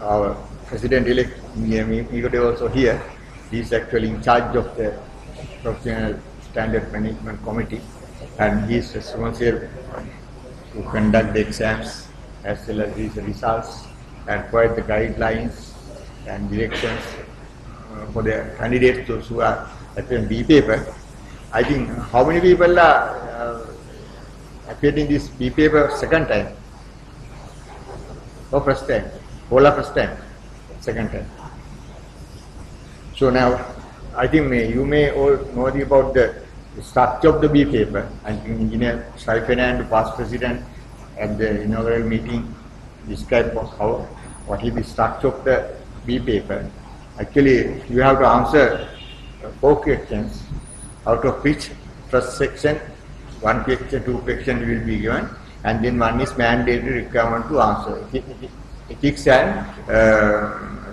our President-elect, Mikote also here. He is actually in charge of the Professional Standard Management Committee, and he is responsible to conduct the exams as well as these results and provide the guidelines and directions for the candidates, those who are attending B paper. I think how many people are appearing this B paper second time? Or first time? Whole of first time? Second time. So now, I think you may all know about the structure of the B paper. I think Engineer Sai Fernando, past president, at the inaugural meeting described what is the structure of the B paper. Actually, you have to answer 4 questions, out of which first section, 1 question, 2 questions will be given, and then 1 is mandatory requirement to answer. Ethics and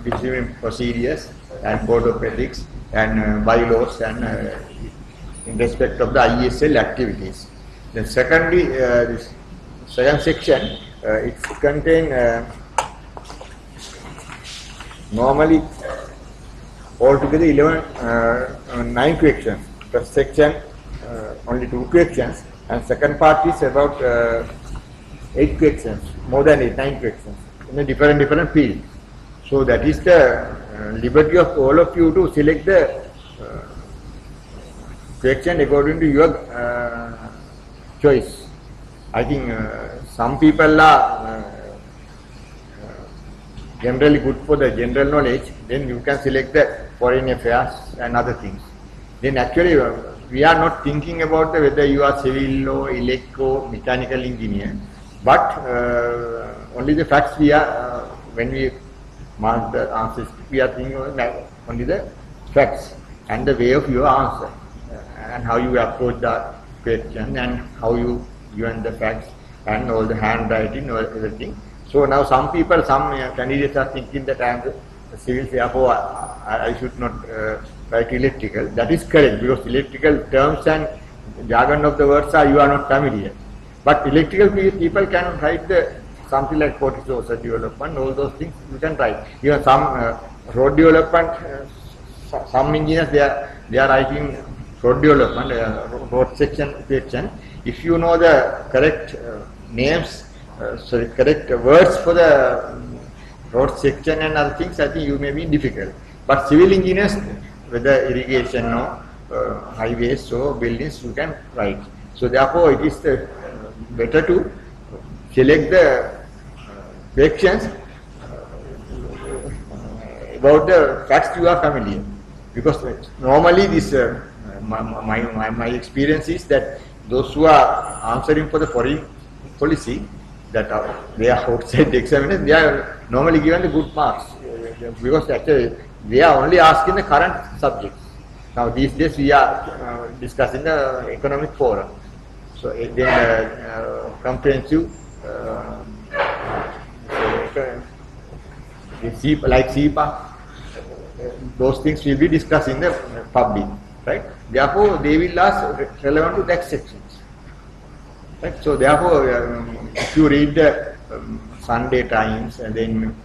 discipline procedures and code of ethics and bylaws and in respect of the ISL activities. Then secondly, this second section, it contains normally altogether 9 questions. First section only 2 questions, and second part is about 8 questions, more than 9 questions in a different field. So that is the liberty of all of you to select the question according to your choice. I think some people are generally good for the general knowledge, then you can select the foreign affairs and other things. Then actually we are not thinking about whether you are civil or electro, mechanical engineer, but only the facts we are, when we mark the answers, we are thinking only the facts and the way of your answer and how you approach the question and how you given the facts and all the handwriting or everything. So now some people, some candidates are thinking that I am a civil, therefore I should not write electrical. That is correct, because electrical terms and jargon of the words you are not familiar. But electrical people can write something like horticulture development, all those things you can write. Even some road development, some engineers they are writing road development, road section question. If you know the correct names, correct words for the road section and other things, I think you may be difficult. But civil engineers, whether irrigation or highways or buildings, you can write. So therefore, it is better to select the questions about the facts you are familiar. Because normally this, my experience is that those who are answering for the foreign policy, that they are outside the examiners, they are normally given the good marks, because actually they are only asking the current subjects. Now these days we are discussing the economic forum. So then comprehensive, like SEPA, those things will be discussed in the public, right? Therefore, they will ask relevant to that sections. Right? So therefore, if you read the Sunday Times and then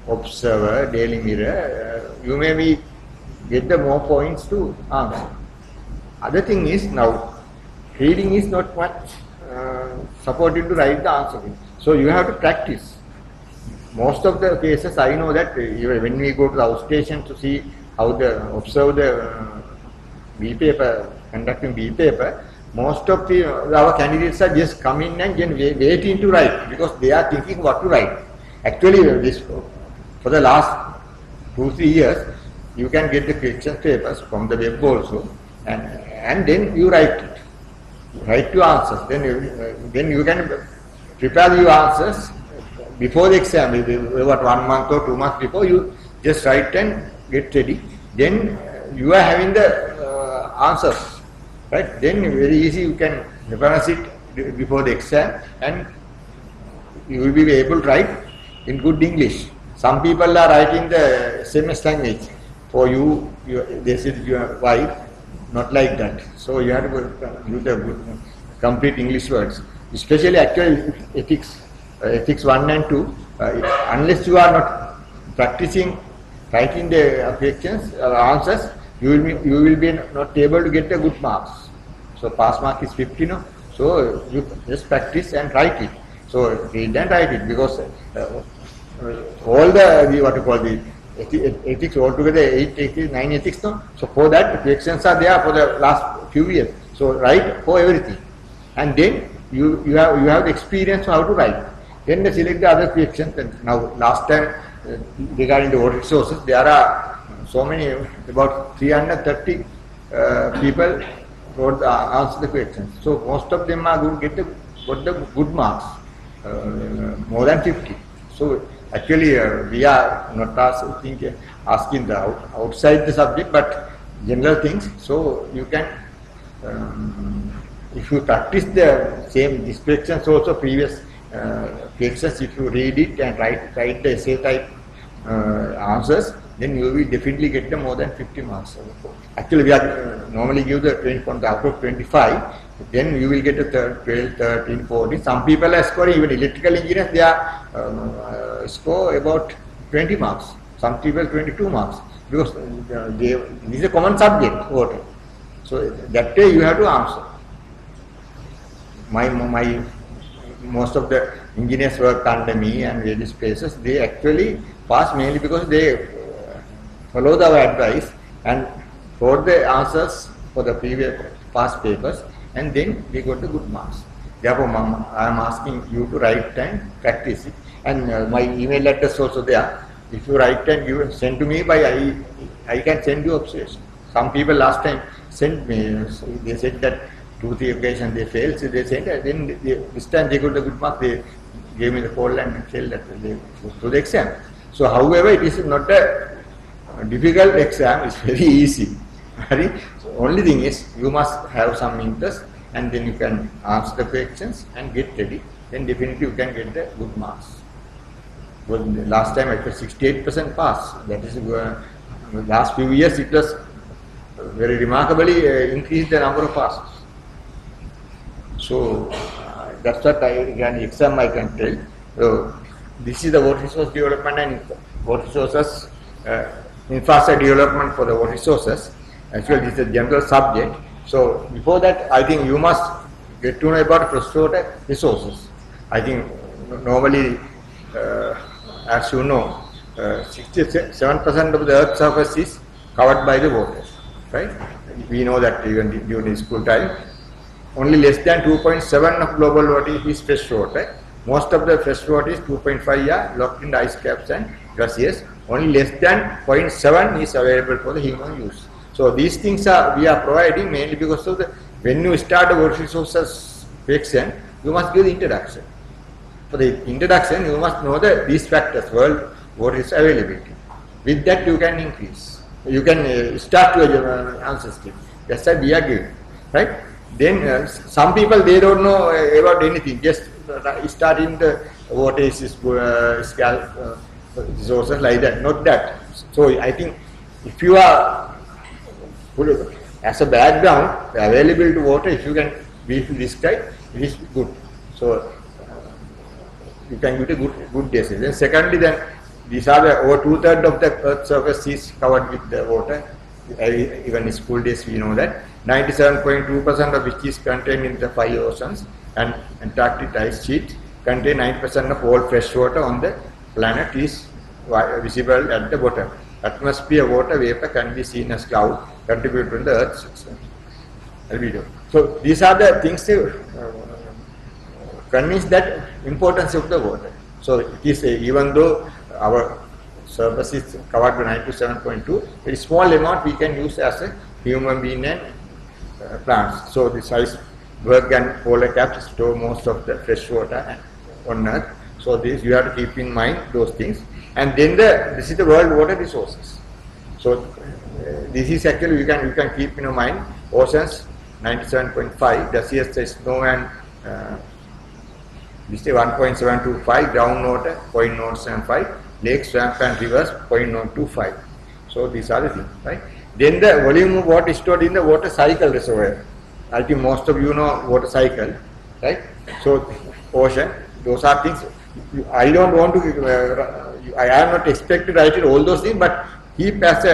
Observer, Daily Mirror, you may get the more points to answer. Other thing is, now reading is not much supported to write the answer. So you have to practice. Most of the cases I know that when we go to the outstation to see how observe the B paper, conducting B paper, most of our candidates are just coming and waiting to write, because they are thinking what to write. Actually, for the last 2-3 years, you can get the question papers from the web also, and then you write it. Write your answers. Then you can prepare your answers before the exam. About 1 month or 2 months before, you just write and get ready. Then you are having the answers. Right? Then very easy you can reference it before the exam, and you will be able to write in good English. Some people are writing the SMS language. For you, this is your wife, not like that. So you have to use the good, complete English words. Especially actually ethics 1 and 2. Unless you are not practicing writing the questions answers, you will be not able to get the good marks. So pass mark is 50, no? So you just practice and write it. So read and write it, because all the what you call the ethics altogether, 8 ethics, 9 ethics, no? So for that, the questions are there for the last few years. So write for everything, and then you have the experience of how to write. Then they select the other questions. And now last time regarding the water resources, there are so many, about 330 people wrote answer the questions. So most of them are going to got the good marks, more than 50. So actually we are not asking the outside the subject, but general things. So you can, if you practice the same these questions also, previous questions, if you read it and write the essay type answers, then you will definitely get the more than 50 marks. Actually, we are normally give the 20 from the out of 25, then you will get a 12, 13, 14. Some people are scoring, even electrical engineers, they are score about 20 marks. Some people 22 marks, because this is a common subject, water. So that way you have to answer. Most of the engineers work under me and various places, they actually pass mainly because they follow our advice and wrote the answers for the previous past papers, and then they got the good marks. Therefore, I am asking you to write and practice it. And my email address also there. If you write and you send to me, I can send you observation. Some people last time sent me, they said that 2-3 occasions they failed, so they sent, then this time they got the good mark, they gave me the call and tell that they go through the exam. So however, it is not a difficult exam, it's very easy. So only thing is, you must have some interest, and then you can answer the questions and get ready, then definitely you can get the good marks. Well, last time I got 68% pass, that is last few years it was very remarkably increased the number of passes. So that's what exam I can tell. So this is the water resource development and water resources, infrastructure development for the water resources. Actually, this is a general subject. So before that, I think you must get to know about freshwater resources. I think normally, as you know, 67% of the Earth's surface is covered by the water, right? We know that even during school time. Only less than 2.7 of global water is fresh water. Most of the fresh water is 2.5 are locked in the ice caps and glaciers. Only less than 0.7 is available for the human use. So these things we are providing mainly because of when you start the water resources section, you must give the introduction. For the introduction, you must know these factors, world water is availability. With that, you can increase. You can start your answer script. That's why we are giving, right? Then some people, they don't know about anything, just starting the water is resources like that, not that. So I think if you are as a background available to water, if you can briefly describe, it is good. So you can get a good decision. Then secondly, then these are the over 2/3 of the Earth's surface is covered with the water. Even in school days we know that 97.2% of which is contained in the 5 oceans, and Antarctic ice sheet contain 9% of all fresh water on the planet is visible at the bottom. Atmosphere water vapor can be seen as cloud contribute to the Earth's albedo. So these are the things to convince that importance of the water. So it is even though our surface is covered by 97.2, very small amount we can use as a human being and plants. So this iceberg and polar caps store most of the fresh water on Earth. So this you have to keep in mind those things. And then this is the world water resources. So this is actually you can keep in your mind. Oceans 97.5, glaciers is snow and this is 1.725, groundwater 0.075, lakes, swamp and rivers 0.025. So these are the things, right? Then the volume of water stored in the water cycle reservoir. I think most of you know water cycle, right? So ocean, those are things. I don't want to I am not expected to write it all those things, but keep as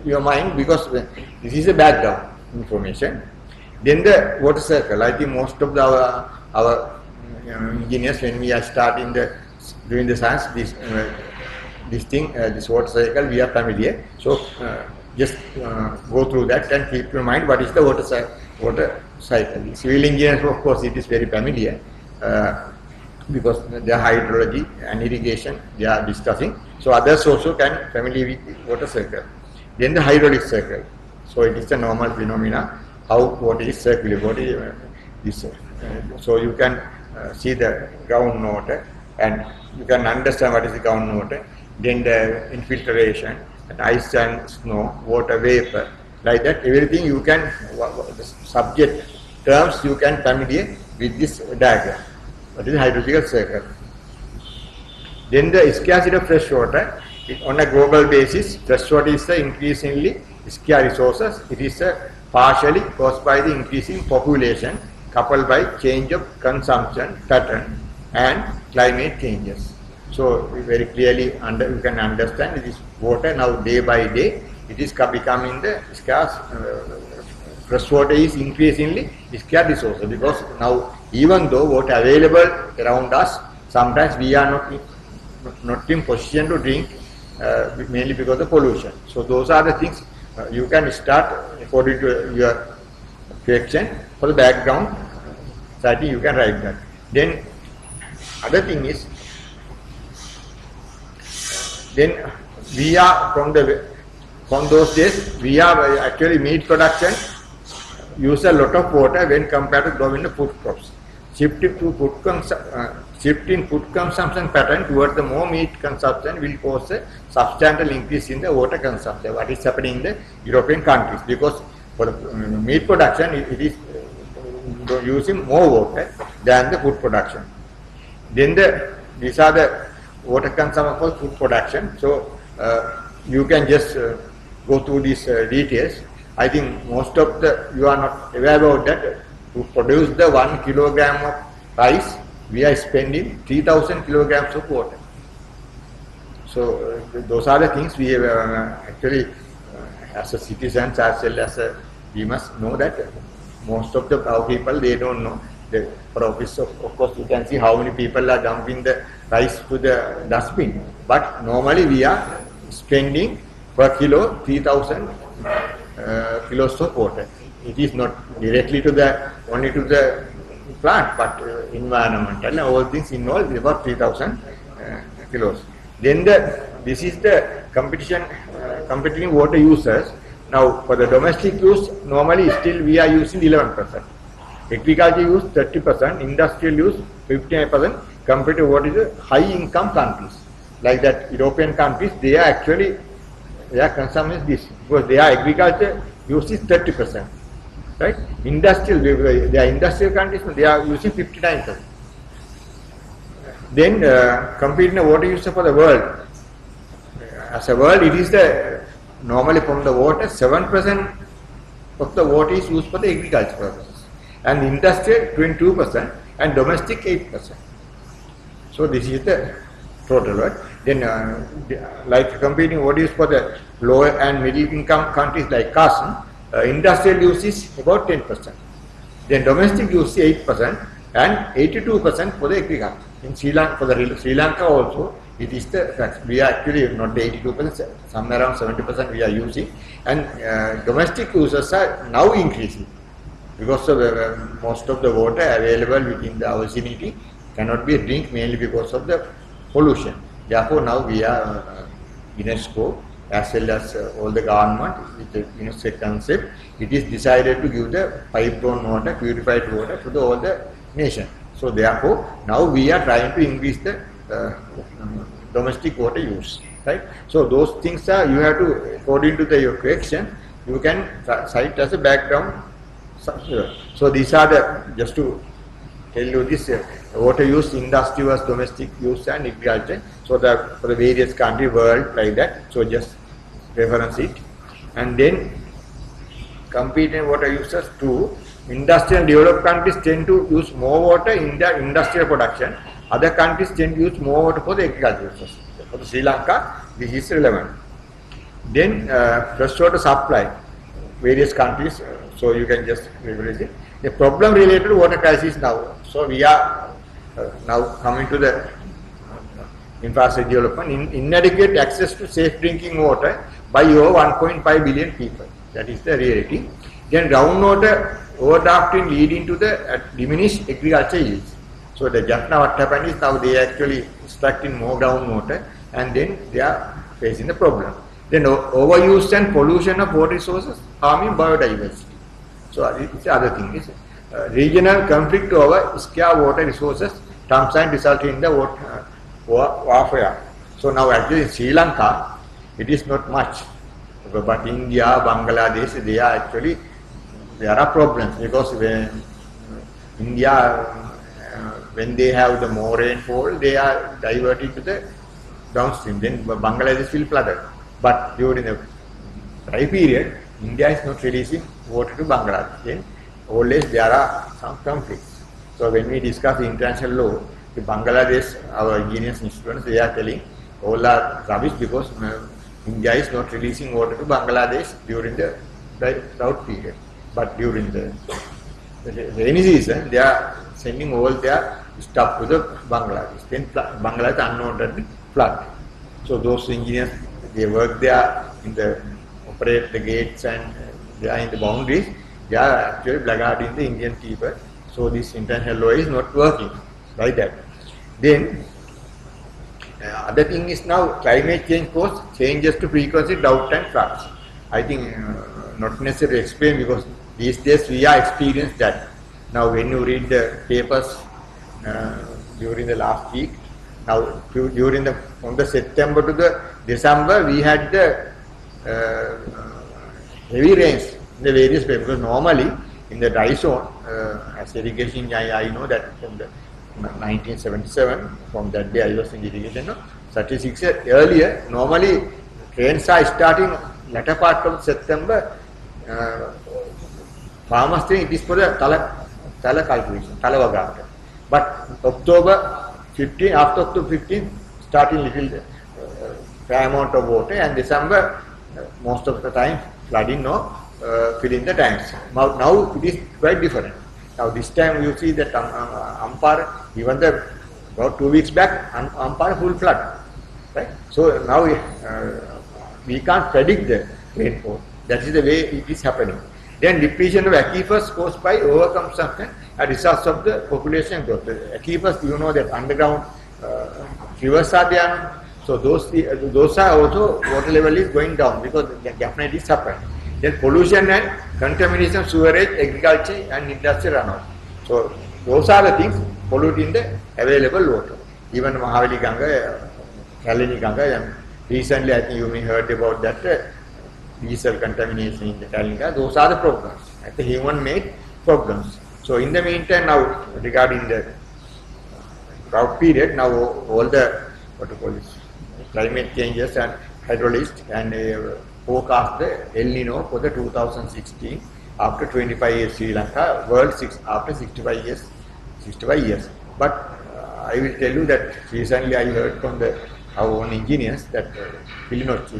your mind, because this is a background information. Then the water circle. I think most of our engineers, when we are starting doing the science, this water cycle, we are familiar. So just go through that and keep in mind what is the water cycle. Civil engineers, of course, it is very familiar because the hydrology and irrigation they are discussing. So others also can familiar with water cycle. Then the hydraulic cycle. So it is a normal phenomena how water is circulating. So you can see the groundwater and you can understand what is the groundwater. Then the infiltration, and ice and snow, water vapor, like that. Everything you can, the subject terms you can familiar with this diagram. That is the hydrological cycle. Then the scarcity of fresh water. On a global basis, fresh water is increasingly scarce resources. It is partially caused by the increasing population coupled by change of consumption pattern and climate changes. So very clearly you can understand this water now day by day it is becoming the scarce. Fresh water is increasingly scarce resource, because now even though water available around us, sometimes we are not in position to drink, mainly because of pollution. So those are the things you can start according to your question. For the background, so I think you can write that. Then other thing is, then we are from those days we are actually meat production use a lot of water when compared to growing food crops. Shift in food consumption pattern towards the more meat consumption will cause a substantial increase in the water consumption. What is happening in the European countries? Because for the meat production, it is using more water than the food production. Then these are the water consumption for food production. So you can just go through these details. I think most of you are not aware about that. To produce the 1 kilogram of rice, we are spending 3,000 kilograms of water. So those are the things we have actually as a citizens as well as we must know that most of our people, they don't know. For office, of course, you can see how many people are dumping the rice to the dustbin. But normally we are spending per kilo 3,000 kilos of water. It is not directly only to the plant, but environmental and all things involved is about 3,000 kilos. Then this is the competing water users. Now for the domestic use, normally still we are using 11%. Agriculture use 30%, industrial use 59%, compared to what is the high income countries. Like that European countries, they are actually, their consumption is this, because their agriculture use is 30%. Right? Industrial, they are industrial countries, they are using 59%. Then comparing the water use for the world. As a world, it is normally from the water, 7% of the water is used for the agriculture purposes. And industrial 22% and domestic 8%. So this is the total, right? Then like competing water use for the lower and middle income countries like Carson, industrial use is about 10%. Then domestic use is 8% and 82% for the agriculture. In Sri Lanka, for the Sri Lanka also, it is the fact. We are actually not the 82%, somewhere around 70% we are using, and domestic users are now increasing because of most of the water available within our vicinity cannot be drink, mainly because of the pollution. Therefore, now we are UNESCO as well as all the government with the UNESCO concept. It is decided to give the pipe-borne water, purified water to all the nation. So therefore, now we are trying to increase the domestic water use. Right? So those things are, you have to, according to your question, you can cite as a background. So these are just to tell you this water use, industry versus domestic use and agriculture. So for the various country world like that. So just reference it. And then competing water users too. Industrial and developed countries tend to use more water in their industrial production. Other countries tend to use more water for the agriculture for the Sri Lanka, this is relevant. Then freshwater supply, various countries, so you can just reference it. The problem related to water crisis now. So we are now coming to the infrastructure development. Inadequate access to safe drinking water by over 1.5 billion people. That is the reality. Then groundwater overdrafting leading to the diminished agriculture yields. So the Jaffna, what happened is now they actually extracting more groundwater and then they are facing the problem. Then overuse and pollution of water resources harming biodiversity. So it's the other thing. Is regional conflict over scarce water resources sometimes result in the warfare. So now actually in Sri Lanka, it is not much. But India, Bangladesh, there are problems because when India, when they have the more rainfall, they are diverted to the downstream. Then Bangladesh will flood. But during the dry period, India is not releasing water to Bangladesh. Then always there are some conflicts. So when we discuss international law, the Bangladesh, our engineers and students, they are telling all are rubbish because India is not releasing water to Bangladesh during the drought period. But during the rainy season, they are sending all their stuff to the Bangladesh. Then Bangladesh unwanted flood. So those engineers, they work there operate the gates and they are in the boundaries. They are actually blackguarding the Indian people. So this international law is not working like that. Then other thing is now climate change causes changes to frequency, drought and floods. I think not necessary to explain because these days we are experiencing that. Now when you read the papers during the last week, now from the September to the December we had the heavy rains in the various places because normally in the dry zone, as irrigation, I know that from the 1977, from that day I was in irrigation, 36 years earlier, normally rains are starting latter part of September. Farmers think it is for the tala cultivation, tala. But October 15, after October 15, starting little fair amount of water, and December most of the time flooding or filling the tanks. Now it is quite different. Now this time you see that Ampara, even about 2 weeks back, Ampara full flood, right? So now we can't predict the rainfall. That is the way it is happening. Then depletion of aquifers caused by overconsumption as result of the population growth. The aquifers, you know that underground rivers are there. So those are also water level is going down because definitely is happening. Then pollution and contamination of sewerage, agriculture and industrial runoff. So those are the things polluting the available water. Even Mahavali Ganga, Kalini Ganga, and recently I think you may heard about that diesel contamination in the Kalini Ganga. Those are the problems, the human-made problems. So in the meantime now regarding the drought period, now all the climate changes and hydrologist and forecast the El Nino for the 2016 after 25 years Sri Lanka, world after 65 years. But I will tell you that recently I heard from our own engineers that Kilinochi,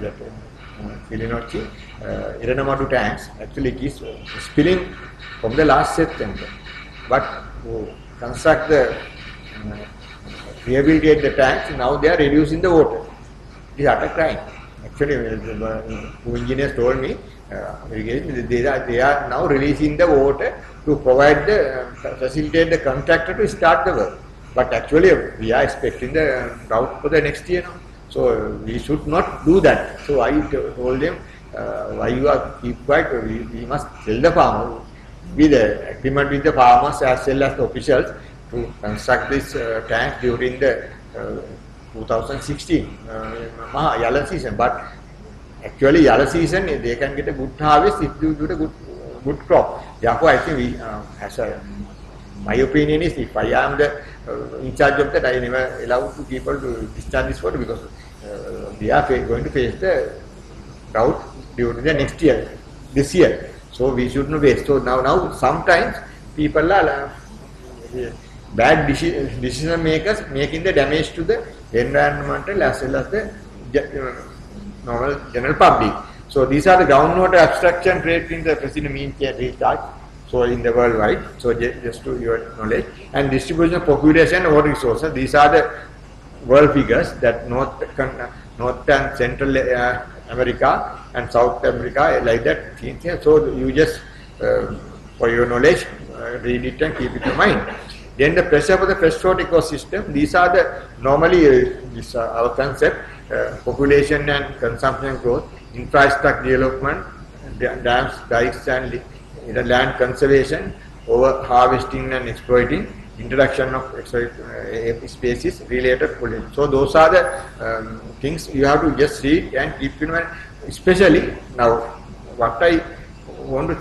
Iranamadu tanks, actually it is spilling from the last September. But to construct rehabilitate the tanks, now they are reducing the water. It is utter crime. Actually, two engineers told me they are now releasing the water to provide facilitate the contractor to start the work. But actually, we are expecting the drought for the next year now. So we should not do that. So I told them, why you are keep quiet? We must tell the farmer, be the agreement with the farmers as well as the officials to construct this tank during the 2016 Yala season. But actually Yala season they can get a good harvest if you do the good crop. Therefore I think we my opinion is if I am the in charge of that, I never allow people to discharge this water because they are going to face the drought during the next year, this year. So we should not waste. So now sometimes people are bad decision makers making the damage to the environmental as well as the normal general public. So these are the groundwater abstraction rate in the President mean recharge. So in the worldwide, so just to your knowledge, and distribution of population and water resources. These are the world figures that North and Central America and South America like that. So you just for your knowledge read it and keep it in mind. Then the pressure for the freshwater ecosystem. These are the normally this our concept: population and consumption growth, infrastructure development, dams, dikes, and land conservation, over harvesting and exploiting, introduction of species related pollution. So those are the things you have to just read and keep in mind. Especially now, what I want to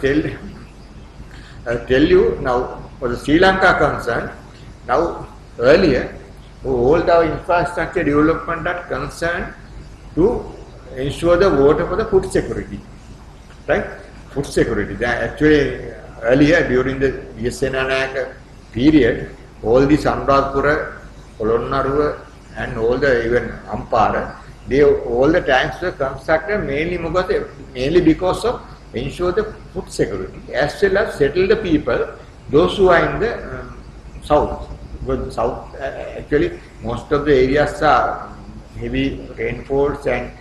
tell you now for the Sri Lanka concern. Now earlier, all the infrastructure development that concerned to ensure the water for the food security, right? Food security. Actually, earlier during the Wimalasena period, all the Sandapura, Polonnaruwa, and all the even Ampara, all the tanks were constructed mainly because of ensure the food security as well as settle the people, those who are in the south. Because south actually most of the areas are heavy rainfalls and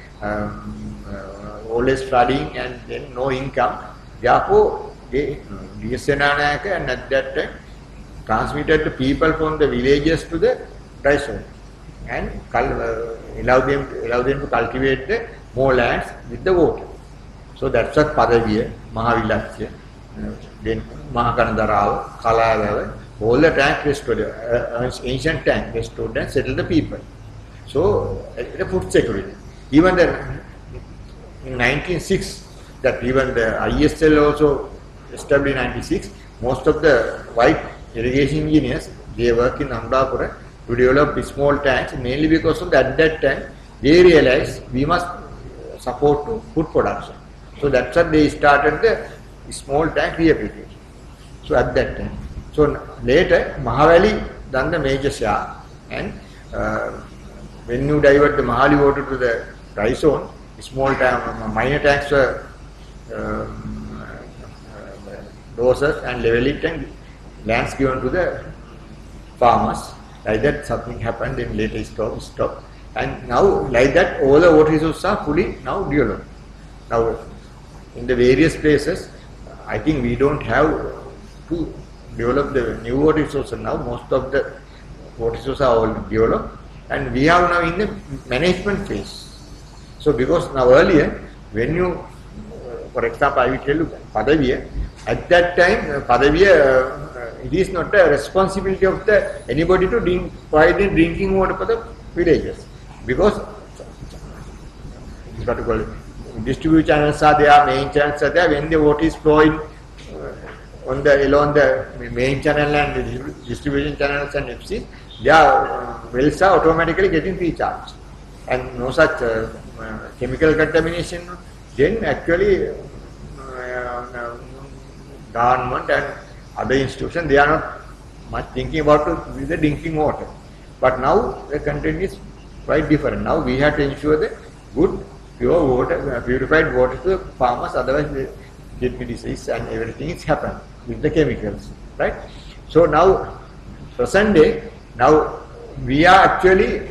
always flooding and then no income. Therefore, Wimalasena and at that time transmitted the people from the villages to the dry zone and allow them to cultivate the more lands with the water. So that's what Padaviya, Mahavilakya, then Mahakanadarawa, Kalagava, all the tanks restored, ancient tanks restored and settled the people. So the food security. Even in 1906, that even the ISL also established in 1996, most of the white irrigation engineers, they work in Amdapura to develop small tanks, mainly because of that, at that time they realized we must support to food production. So that's why they started the small tank reapplication. So at that time. So later, Mahavali done the major share, and when you divert the Mahali water to the dry zone, small tank, minor tanks were doses and level it and lands given to the farmers. Like that something happened, then later stopped. And now like that all the water resources are fully now developed. Now in the various places, I think we don't have to develop the new water resources now. Most of the water resources are all developed and we are now in the management phase. So because now earlier, when you, for example, I will tell you Padaviya, at that time Padaviya, it is not a responsibility of anybody to provide drinking water for the villages, because what you call it, distribution channels are there, main channels are there. When the water is flowing along the main channel and the distribution channels and FCs, their wells are automatically getting recharged, and no such chemical contamination. Then actually government and other institutions, they are not much thinking about the drinking water. But now the content is quite different. Now we have to ensure the good, pure water, purified water to the farmers, otherwise they get disease and everything is happened with the chemicals, right? So now, present day, now we are actually,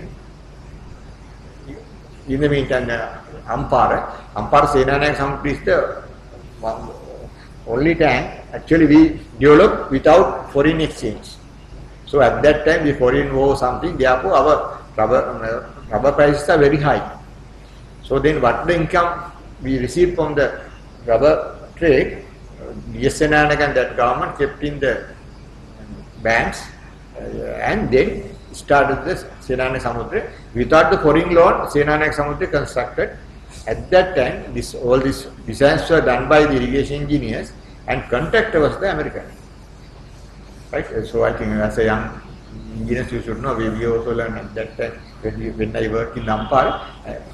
in the meantime, Ampara Senana Samudra is the only tank actually we developed without foreign exchange. So at that time the foreign war something, therefore our rubber prices are very high. So then what the income we received from the rubber trade, Wimalasena and that government kept in the banks and then started the Senana Samudra. Without the foreign loan, Senana Samudra constructed. At that time, all these designs were done by the irrigation engineers and contractor was the American. Right? So I think as a young engineer you should know, we also learned at that time when I worked in Ampara.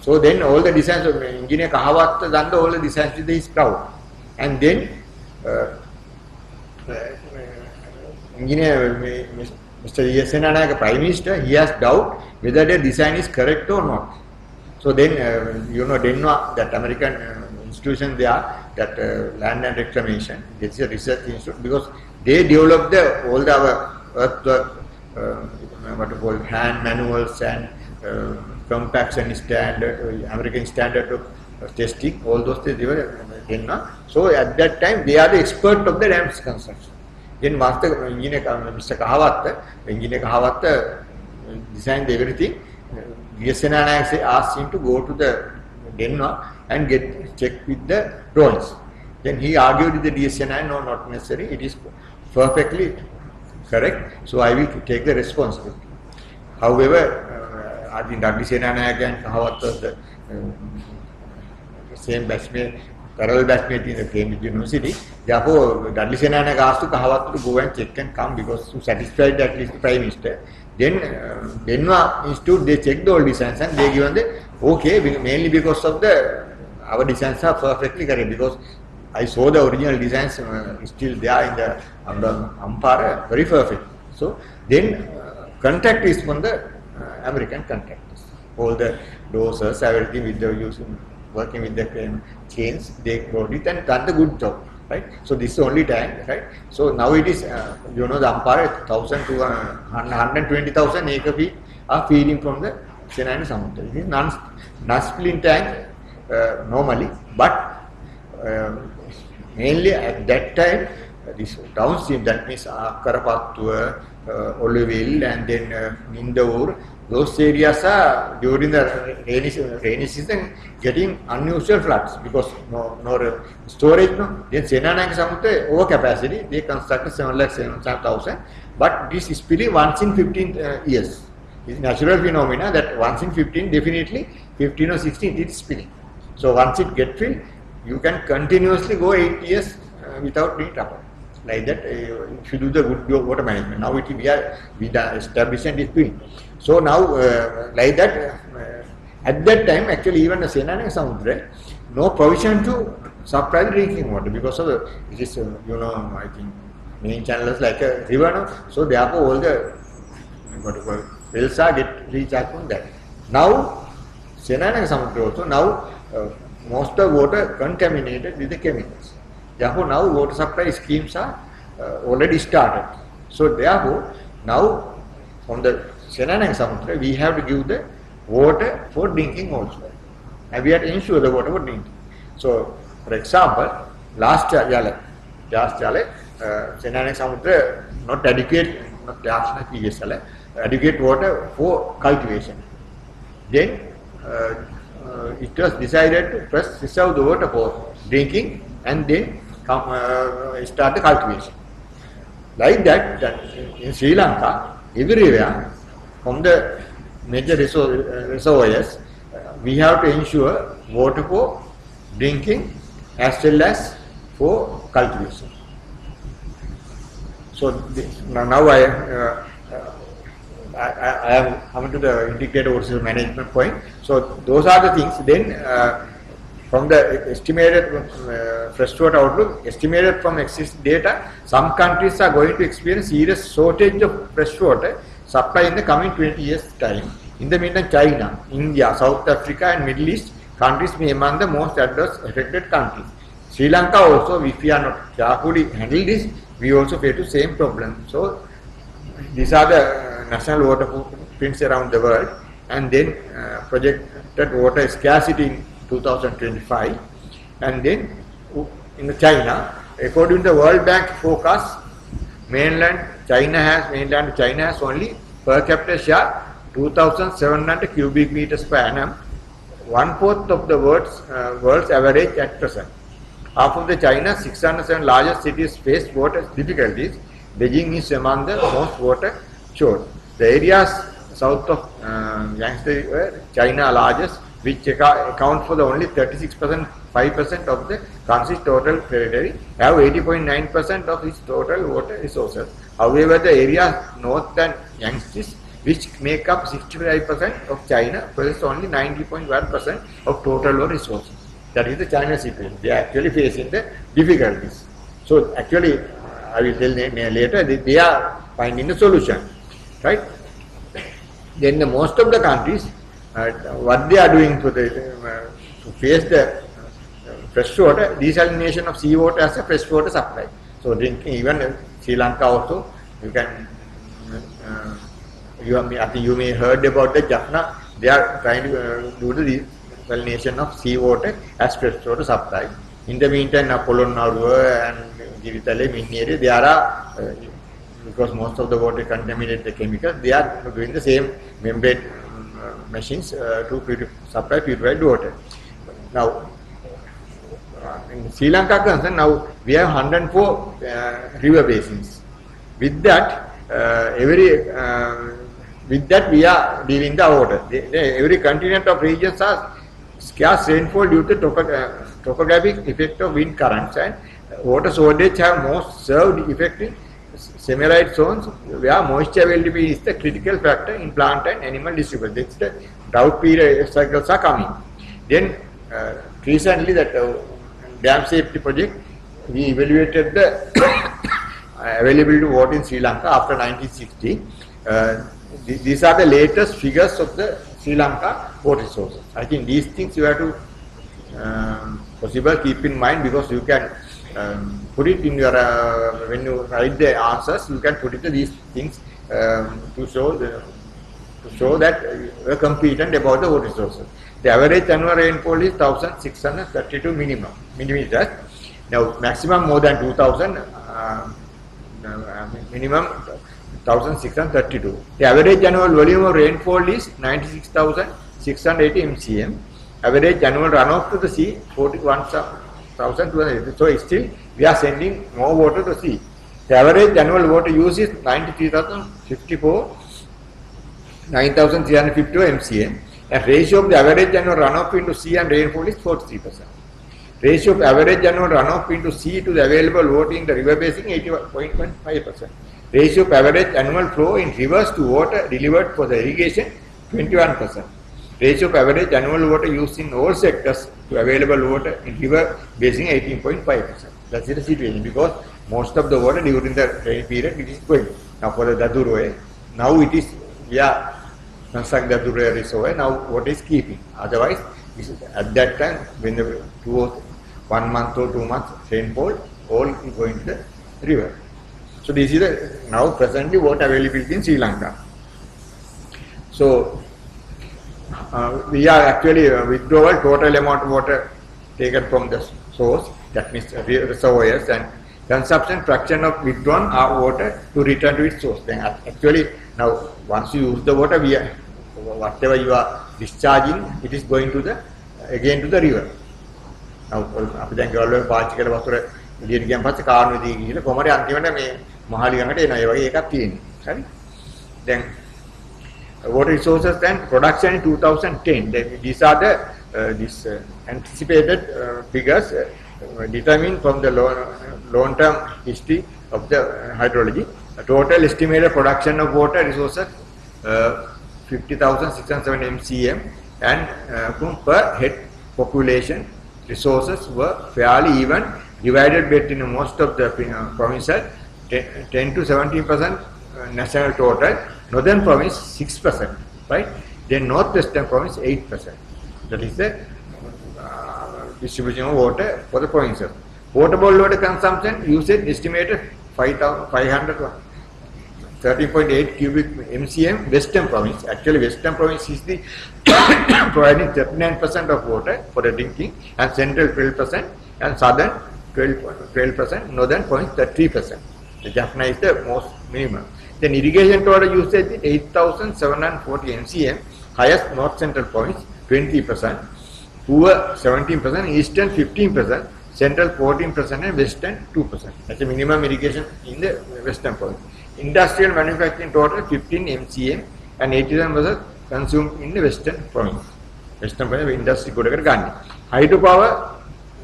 So then all the designs of engineer Kahawat done all the designs with his crowd. And then engineer Mr. Wimalasena Gamage, Prime Minister, he has doubt whether the design is correct or not. So then, DENWA, that American institution there, that land and reclamation, it's a research institute, because they developed all the earthwork, what you call hand manuals and compaction standard, American standard of testing, all those things they were DENWA. So at that time, they are the expert of the dams construction. Then Master Engineer Mr. Engineer Kahawatta designed everything. Wimalasena Gamage asked him to go to the DENWA and check with the drawings. Then he argued with the Wimalasena, no, not necessary, it is perfectly correct, so I will take the responsibility. However, I think Wimalasena Gamage and Kahawatta, the same batchmate, parallel batchmate in the Cambridge University. Therefore, Wimalasena Gamage asked to Kahawatta to go and check and come, because to satisfy at least the Prime Minister. Then DENWA Institute, they checked all designs and they given the okay, mainly because of our designs are perfectly correct, because I saw the original designs still there in the Ampara, very perfect. So then contract is from the American contractors. All the doses, everything with the working with the chains, they got it and done the good job. Right, so this is the only time, right? So now it is, the Ampara 1,000 to 120,000 acre feet are feeding from the Senana Samudra. It is non-spilling tank normally, but mainly at that time, this downstream, that means Karapattua, Oliville, and then Nindaur, those areas are during the rainy season getting unusual floods because no storage. No, then Senana Gamage Samudra over capacity. They constructed 7,700,000, but this is spilling once in 15 years. It's natural phenomena that once in 15, definitely 15 or 16 it is spilling. So once it gets filled, you can continuously go 8 years without being troubled. Like that, if you do the good water management. Now we are established and it's doing. So now, like that, at that time, actually, even the Senana Gamage Samudra, no provision to supply the drinking water because of it is, I think, main channels like a river. No? So therefore, all the wells are get recharged from that. Now, Senana Gamage Samudra also, now most of water contaminated with the chemicals. Therefore, now water supply schemes are already started. So therefore, now from the Senana Gamage Samudra, we have to give the water for drinking also. And we have to ensure the water for drinking. So, for example, last year, Senana Gamage Samudra not adequate, not last previous year, adequate water for cultivation. Then it was decided to first reserve the water for drinking and then start the cultivation. Like that in Sri Lanka, everywhere, from the major reservoirs, we have to ensure water for drinking as well as for cultivation. So now I am coming to the integrated water management point. So those are the things. Then from the estimated freshwater outlook, estimated from existing data, some countries are going to experience serious shortage of freshwater supply in the coming 20 years' time. In the meantime, China, India, South Africa and Middle East countries may among the most adverse affected countries. Sri Lanka also, if we are not carefully handle this, we also face the same problem. So these are the national water footprints around the world, and then projected water scarcity in 2025, and then in China, according to the World Bank forecast, mainland China has only per capita share 2,700 cubic meters per annum, 1/4 of the world's average at present. Half of the China's 607 largest cities face water difficulties. Beijing is among the most water short. The areas south of Yangtze, China largest, which account for the only 36%, 5% of the country's total territory, have 80.9% of its total water resources. However, the areas north and Yangtze, which make up 65% of China, possess only 90.1% of total water resources. That is the China situation. They are actually facing the difficulties. So actually, I will tell later, they are finding a solution. right? Then most of the countries, what they are doing to face the fresh water, desalination of seawater as a fresh water supply. So drinking, even Sri Lanka also, you can, I think you may heard about the Jaffna. They are trying to do the desalination of seawater as fresh water supply. In the meantime, Polonnaruwa and Giritale, Minnere, they are, because most of the water contaminated the chemicals, they are doing the same membrane machines to supply purified water. Now, in Sri Lanka concern, now we have 104 river basins. With that, with that we are dealing the water. Every continent of regions are scarce rainfall due to topographic effect of wind currents, and water shortage have most served effect in semi-arid zones where moisture availability is the critical factor in plant and animal distribution. That's the drought period cycles are coming. Then recently that dam safety project, we evaluated the availability of water in Sri Lanka after 1960. These are the latest figures of the Sri Lanka water resources. I think these things you have to possible keep in mind, because you can put it in your when you write the answers, you can put it these things to show that you are competent about the water resources. The average annual rainfall is 1,632 millimeters. Now maximum more than 2,000, minimum 1,632. The average annual volume of rainfall is 96,680 MCM. Average annual runoff to the sea 41,280. So still we are sending more water to the sea. The average annual water use is 93,054, 9,352 MCM. And ratio of the average annual runoff into sea and rainfall is 43%. Ratio of average annual runoff into sea to the available water in the river basin 81.5%. Ratio of average annual flow in rivers to water delivered for the irrigation 21%. Ratio of average annual water used in all sectors to available water in river basin 18.5%. That's the situation, because most of the water during the rain period it is going. Now for the Daduroe, now it is, we are construct the Daduroe reservoir, now what is keeping. Otherwise, at that time when the 1 month or 2 months rainfall, all is going to the river. So this is the now presently water availability in Sri Lanka. So we are actually withdrawal total amount of water taken from the source, that means reservoirs, and consumption fraction of withdrawn water to return to its source. Then actually now once you use the water, we are, whatever you are discharging, it is going to the again to the river. Now අපි දැන් ගෙවල් වල පාවිච්චි කරලා වතුර එළියට ගියන් පස්සේ කානුවේදී ගිහලා කොහමද අන්තිමට මේ මහලි ගඟට එනවා. ඒ වගේ එකක් තියෙනවා. හරි. දැන් water resources and production in 2010. These are the anticipated figures determined from the long-term history of the hydrology. The total estimated production of water resources 50,607 MCM, and per head population resources were fairly even divided between most of the provinces, 10 to 17% national total. Northern province 6%, right? Then northwestern province 8%. That is the distribution of water for the provinces. Potable water consumption usage estimated 513.8 cubic MCM. Western province, actually Western province is the providing 39% of water for the drinking, and central 12%, and southern 12%, northern province 3%. The Jaffna is the most minimum. Then irrigation total usage is 8,740 MCM, highest north central province 20%, poor 17%, eastern 15%, central 14%, and western 2%. That's the minimum irrigation in the western province. Industrial manufacturing total 15 MCM, and 87% consumed in the western province. Western province industry godaකට ගන්න. Hydropower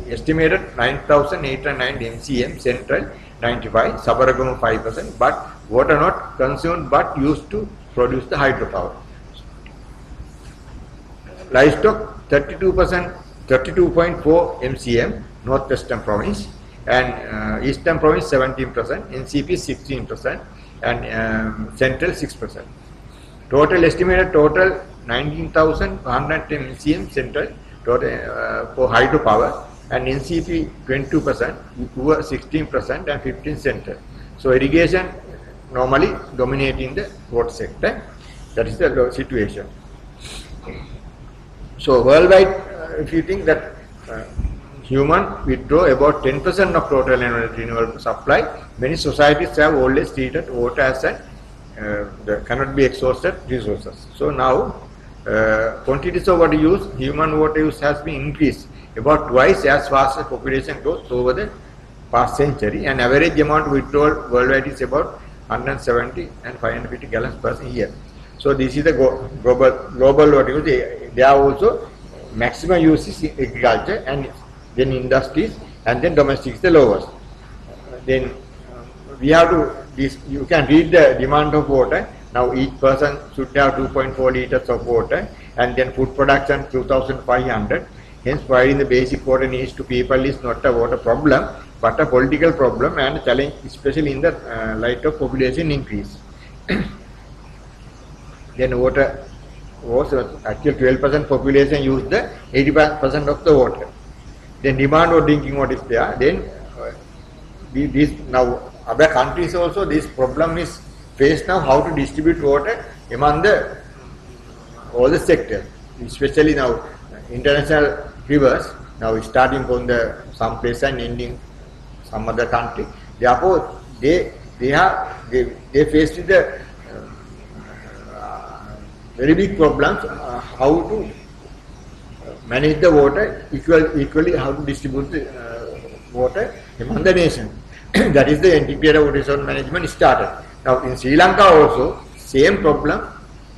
estimated 9,809 MCM, central 95, Sabaragamu 5%, but water not consumed but used to produce the hydropower. Livestock 32.4 MCM, northwestern province, and eastern province 17%, NCP 16%, and central 6%. Total estimated total 19,110 MCM central total for hydropower, and NCP 22%, poor 16%, and 15 central. So irrigation normally dominating the water sector. That is the situation. So worldwide, if you think that human withdraw about 10% of total renewable supply, many societies have always treated water as an cannot be exhausted resources. So now quantities of water use, human water use has been increased about twice as fast as population growth over the past century, and average amount withdrawal worldwide is about 170 and 550 gallons per year. So this is the global water use. There are also maximum use is agriculture, and then industries, and then domestic is the lowest. Then we have to, you can read the demand of water. Now each person should have 2.4 liters of water, and then food production 2,500. Hence providing the basic water needs to people is not a water problem, but a political problem and a challenge, especially in the light of population increase. Then water was actually 12% population used the 80% of the water. Then demand of drinking water is there. Then this now other countries also this problem is faced now, how to distribute water among the all the sectors, especially now international rivers now starting from the some place and ending some other country. Therefore they faced with the very big problems how to manage the water equally, how to distribute the water among the nation. That is the integrated water resource management started. Now in Sri Lanka also same problem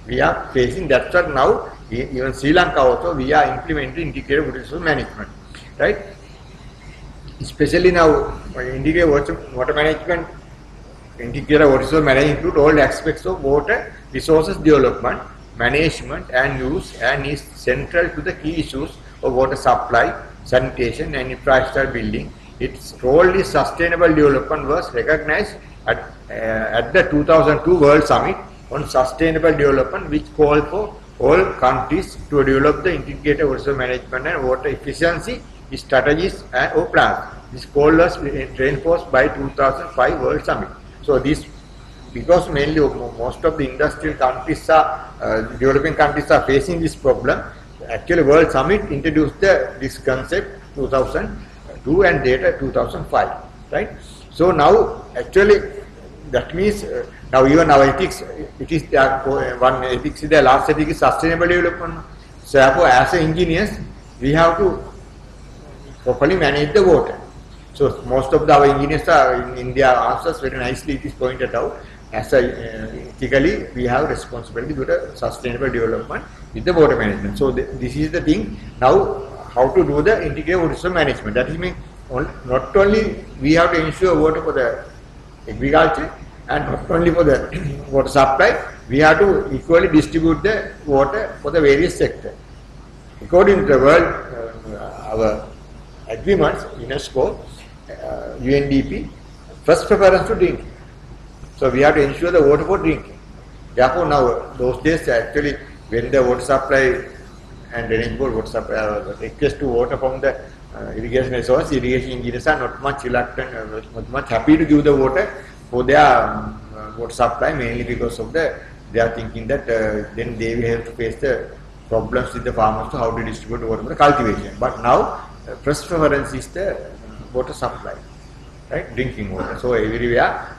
we are facing. That's what now even Sri Lanka also we are implementing integrated water resource management, right? Especially now integrated water management, integrated water resource management include all aspects of water resources development, management and use, and is central to the key issues of water supply, sanitation and infrastructure building. Its role in sustainable development was recognized at the 2002 World Summit on Sustainable Development, which called for all countries to develop the integrated resource management and water efficiency strategies or plans. This call was reinforced by 2005 World Summit. So this, because mainly most of the industrial countries are, developing countries are facing this problem, actually World Summit introduced this concept 2002 and later 2005, right? So now actually that means now even our ethics, it is one ethics is the last ethic is sustainable development. So therefore as engineers we have to properly manage the water. So most of our engineers are in their answers very nicely it is pointed out. As ethically we have responsibility to the sustainable development with the water management. So this is the thing. Now how to do the integrated water resource management. That is mean not only we have to ensure water for the agriculture and not only for the water supply, we have to equally distribute the water for the various sectors. According to the world our agreements, UNESCO, UNDP, first preference to drinking. So we have to ensure the water for drinking. Therefore now those days actually when the water supply and drainage board water supply request to water from the irrigation resource, irrigation engineers are not much reluctant, not much happy to give the water for their water supply, mainly because of they are thinking that then they will have to face the problems with the farmers to how to distribute water for the cultivation. But now first preference is the water supply, right? Drinking water. So everywhere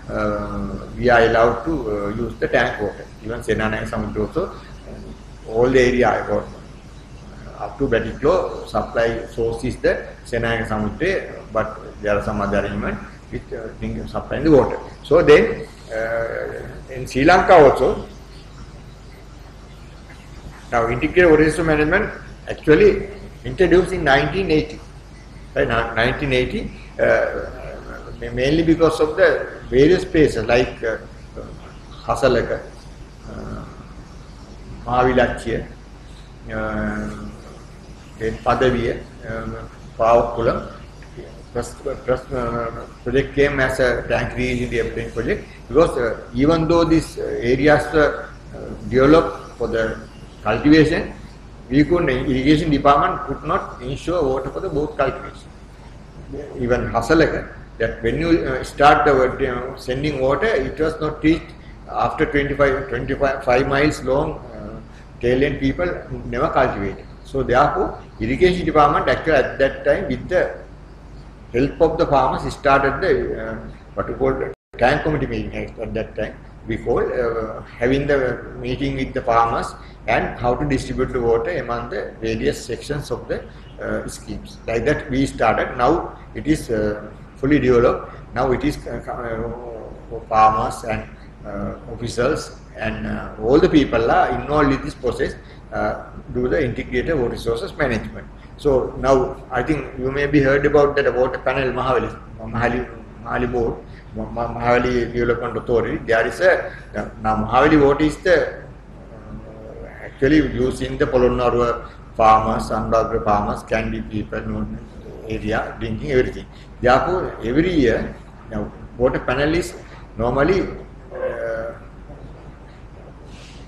we are allowed to use the tank water. Even Senanaya Samudra also, all the area about up to Batiklo supply source is the Senanaya Samudra, but there are some other arrangements with supplying the water. So then in Sri Lanka also, now integrated water resource management actually introduced in 1980. Right, 1980, mainly because of the various places like Hasalaka, Mahavilachya, then Padaviya, Pavakulam, project came as a tank irrigation project because even though these areas developed for the cultivation, irrigation department could not ensure water for the both cultivation. Even Hasalaka, that when you start the sending water, it was not reached after 25 miles long. Tail end people never cultivated. So therefore, irrigation department actually at that time, with the help of the farmers, started the what we call tank committee meeting at that time. We call having the meeting with the farmers and how to distribute the water among the various sections of the schemes. Like that we started. Now it is fully developed. Now it is farmers and officials and all the people are involved in this process do the integrated water resources management. So now I think you may be heard about that water panel Mahali board, Mahali Development Authority. There is a now Mahali water is the actually using the Polonnaruwa farmers, Andagra farmers, can be people area drinking everything. Therefore, every year now water panel is normally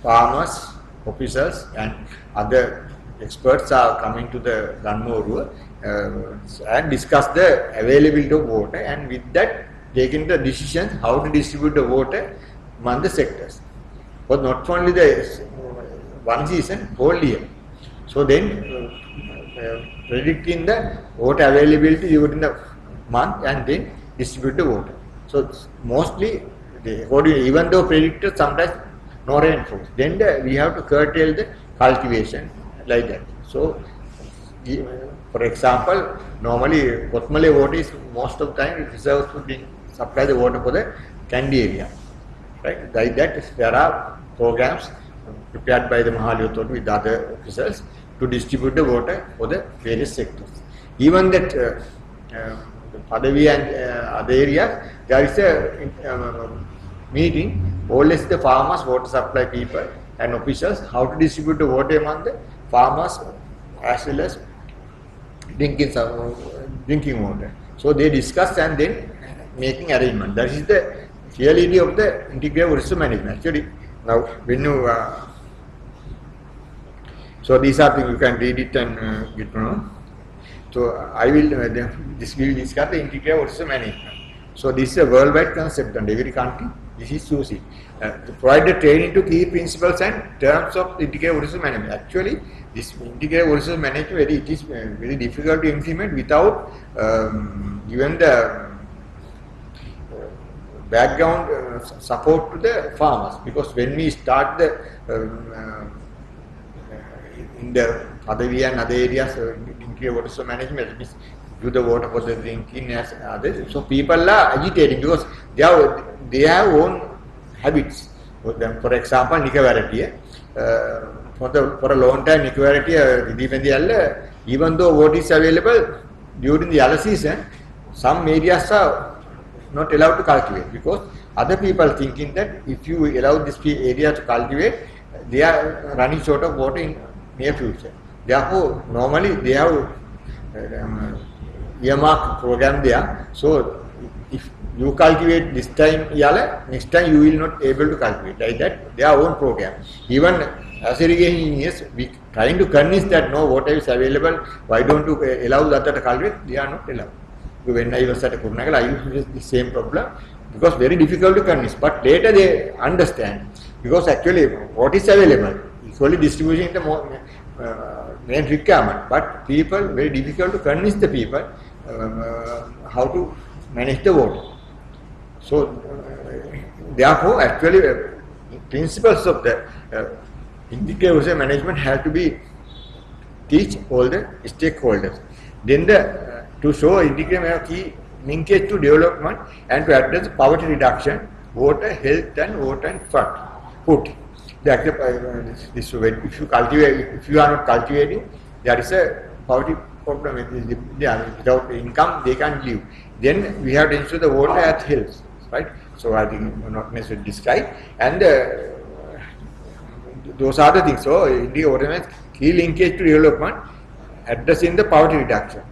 farmers, officials and other experts are coming to the Ganmoru and discuss the availability of water, and with that taking the decisions how to distribute the water among the sectors. But not only the one season, whole year. So then predicting the water availability during the month and then distribute the water. So mostly, even though predicted, sometimes no rainfall. Then we have to curtail the cultivation like that. So, for example, normally Kotmale water is most of the time reserved to supply the water for the Kandy area. Right? Like that, there are programs prepared by the Mahali Authority with other officials to distribute the water for the various sectors. Even that Padavi and other areas, there is a meeting, always the farmers, water supply people and officials, how to distribute the water among the farmers as well as drinking water. So they discuss and then making arrangement. That is the reality of the integrated water management. Actually, now when you so these are things you can read it and get to know. So I will this will discuss the integrated water management. So this is a worldwide concept and every country this is using. To provide the training to key principles and terms of integrated water management. Actually, this integrated water management it is very difficult to implement without given the background support to the farmers. Because when we start the in the Padavi and other areas integrated water management, it is give the water for the drinking as others. So people are agitating because they have own habits. For example, Nikavaratia, for a long time, Nikavaratia, even though water is available during the other season, some areas are not allowed to cultivate because other people thinking that if you allow this area to cultivate, they are running short of water in near future. Therefore, normally they have earmark program there. So if you cultivate this time, next time you will not able to cultivate. Like that, their own program. Even as irrigation engineers, we trying to convince that no water is available. Why don't you allow that to cultivate? They are not allowed. So when I was at Kurnagal, I used the same problem because very difficult to convince. But later they understand because actually what is available is only distribution the main requirement. But people very difficult to convince the people how to manage the water. So therefore, actually, principles of the integrated water management have to be teach all the stakeholders. Then to show integrated key linkage to development and to address poverty reduction, water health and water and food. If you cultivate, if you are not cultivating, there is a poverty problem. Without income, they can't live. Then we have to ensure the water at hills, right? So I think not necessarily describe. And those are the things. So integrated key linkage to development, addressing the poverty reduction,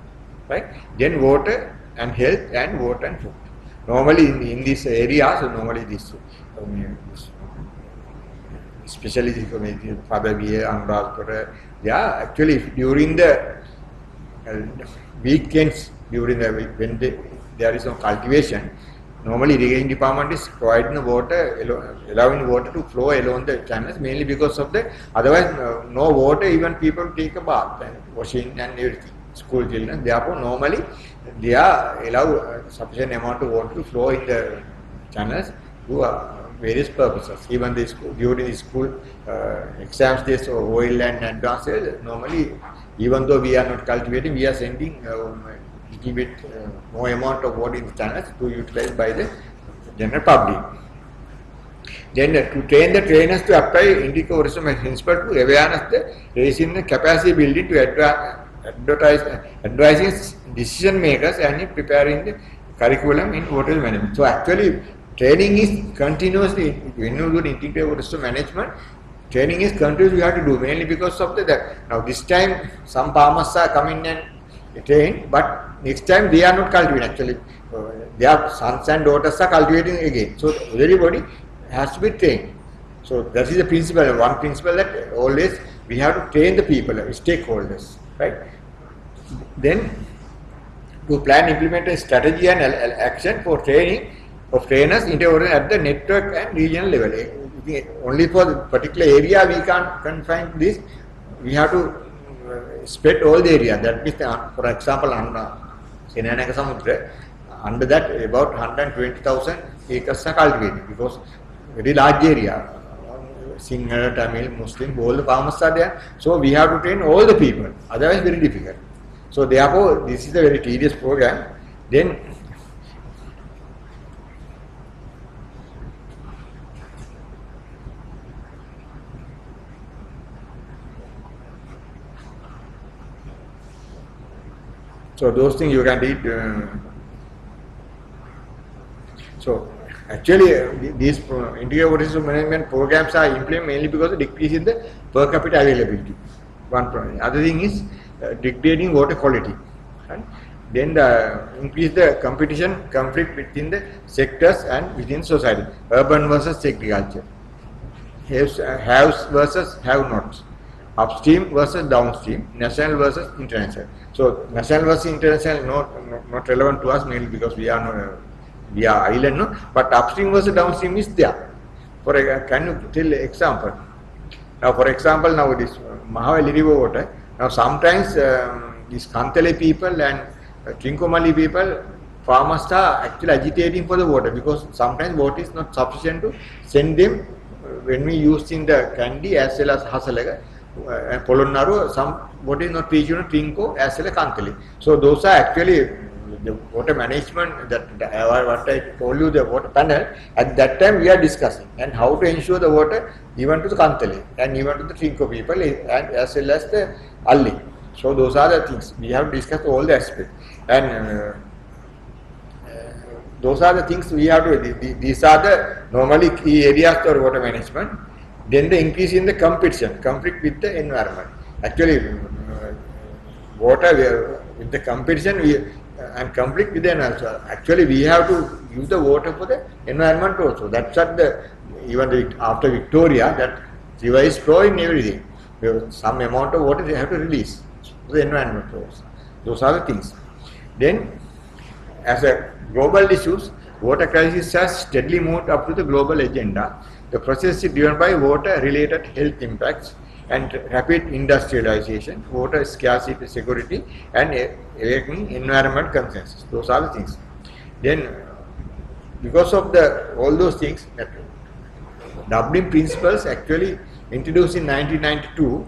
right? Then water and health and water and food. Normally in this area, so normally this especially the community, Padaviya, Anuradhapura, yeah, actually during the weekends, during the week, when there is no cultivation, normally irrigation department is providing the water, allowing water to flow along the channels, mainly because of the, otherwise no water, even people take a bath and washing and everything, school children, therefore normally they are allow sufficient amount of water to flow in the channels to various purposes. Even the school, during the school exams days or oil and advanced, normally even though we are not cultivating, we are sending little bit more amount of water in the channels to utilize by the general public. Then to train the trainers to apply indigo tourism as principle to awareness, the raising the capacity building to advising decision makers and preparing the curriculum in water management. So actually training is continuously, when you do integrated water management, training is continuous you have to do, mainly because of that. Now this time some farmers are coming and trained, but next time they are not cultivating actually. Their sons and daughters are cultivating again. So everybody has to be trained. So that is the principle, one principle that always we have to train the people, stakeholders, right? Then to plan, implement a strategy and action for training of trainers at the network and regional level. Only for the particular area we can't confine this. We have to spread all the area. That means, for example, Senanaka Samudra, under that about 120,000 acres are cultivated because very large area. Sinhala, Tamil, Muslim, all the farmers are there. So we have to train all the people. Otherwise, very difficult. So therefore, this is a very tedious program. Then so those things you can read. So actually, these integrated water management programs are implemented mainly because of decrease in the per capita availability. One problem. Other thing is degrading water quality. And then increase the competition, conflict within the sectors and within society. Urban versus agriculture. Haves versus have-nots. Upstream versus downstream, national versus international. So national versus international not relevant to us mainly because we are island, no. But upstream versus downstream is there. Can you tell example? Now, for example, now this Mahavali river water. Now sometimes these Kantale people and Trincomalee people, farmers are actually agitating for the water because sometimes water is not sufficient to send them when we use in the Kandy as well as Hasalaga. And Polonnaru, some water is not reaching to Trinco as well as Kantale. So those are actually the water management that what I told you, the water panel. At that time we are discussing and how to ensure the water even to the Kantale and even to the Trinco people and as well as the Alli. So those are the things we have discussed all the aspects and those are the things we have to. These are the normally key areas for water management. Then the increase in the competition, conflict with the environment. Actually, water with the competition and conflict with the environment. Actually, we have to use the water for the environment also. That's what even after Victoria, that river is flowing everything. Some amount of water they have to release to the environment also. Those are the things. Then, as a global issues, water crisis has steadily moved up to the global agenda. The process is driven by water-related health impacts and rapid industrialization, water scarcity, security, and awakening environment consensus. Those are the things. Then, because of all those things, that Dublin principles actually introduced in 1992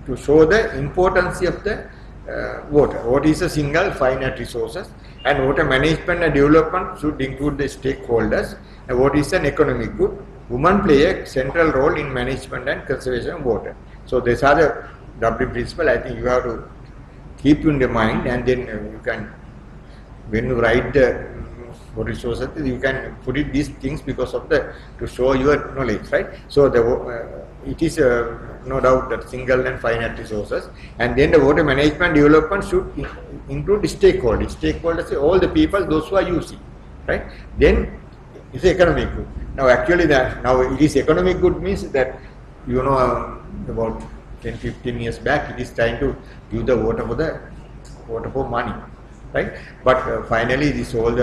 to show the importance of the water. What is a single finite resources, and water management and development should include the stakeholders. And what is an economic good? Women play a central role in management and conservation of water. So these are the Dublin principle. I think you have to keep in the mind, and then you can, when you write the water resources, you can put it these things because of to show your knowledge, right? So it is no doubt that single and finite resources, and then the water management development should include stakeholders. Stakeholders are all the people, those who are using, right? Then it's economic good. Now actually now it is economic good means that about 10-15 years back it is trying to give the water for money, right? But finally this all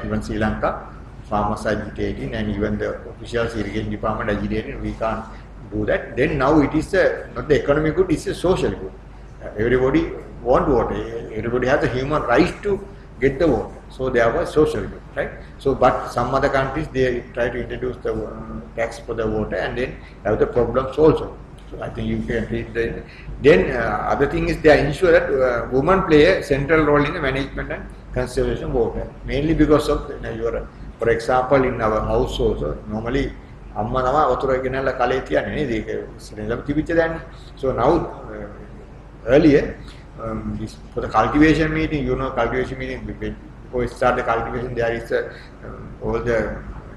even Sri Lanka farmers are agitating, and even the officials irrigation department agitating, we can't do that. Then now it is not the economic good, it's a social good. Everybody want water, everybody has a human right to get the water, so they have a social good, right? So but some other countries they try to introduce the tax for the water and then have the problems also. So I think you can read the. Then other thing is they ensure that women play a central role in the management and conservation of water, mainly because of for example in our house also normally amma nama වතුර ගෙනල්ලා කලේ තියන්නේ නේද ඒක ඉස්සරහම තිබිච්ච දැන්නේ. So now earlier for the cultivation meeting, cultivation meeting before we start the cultivation there is all the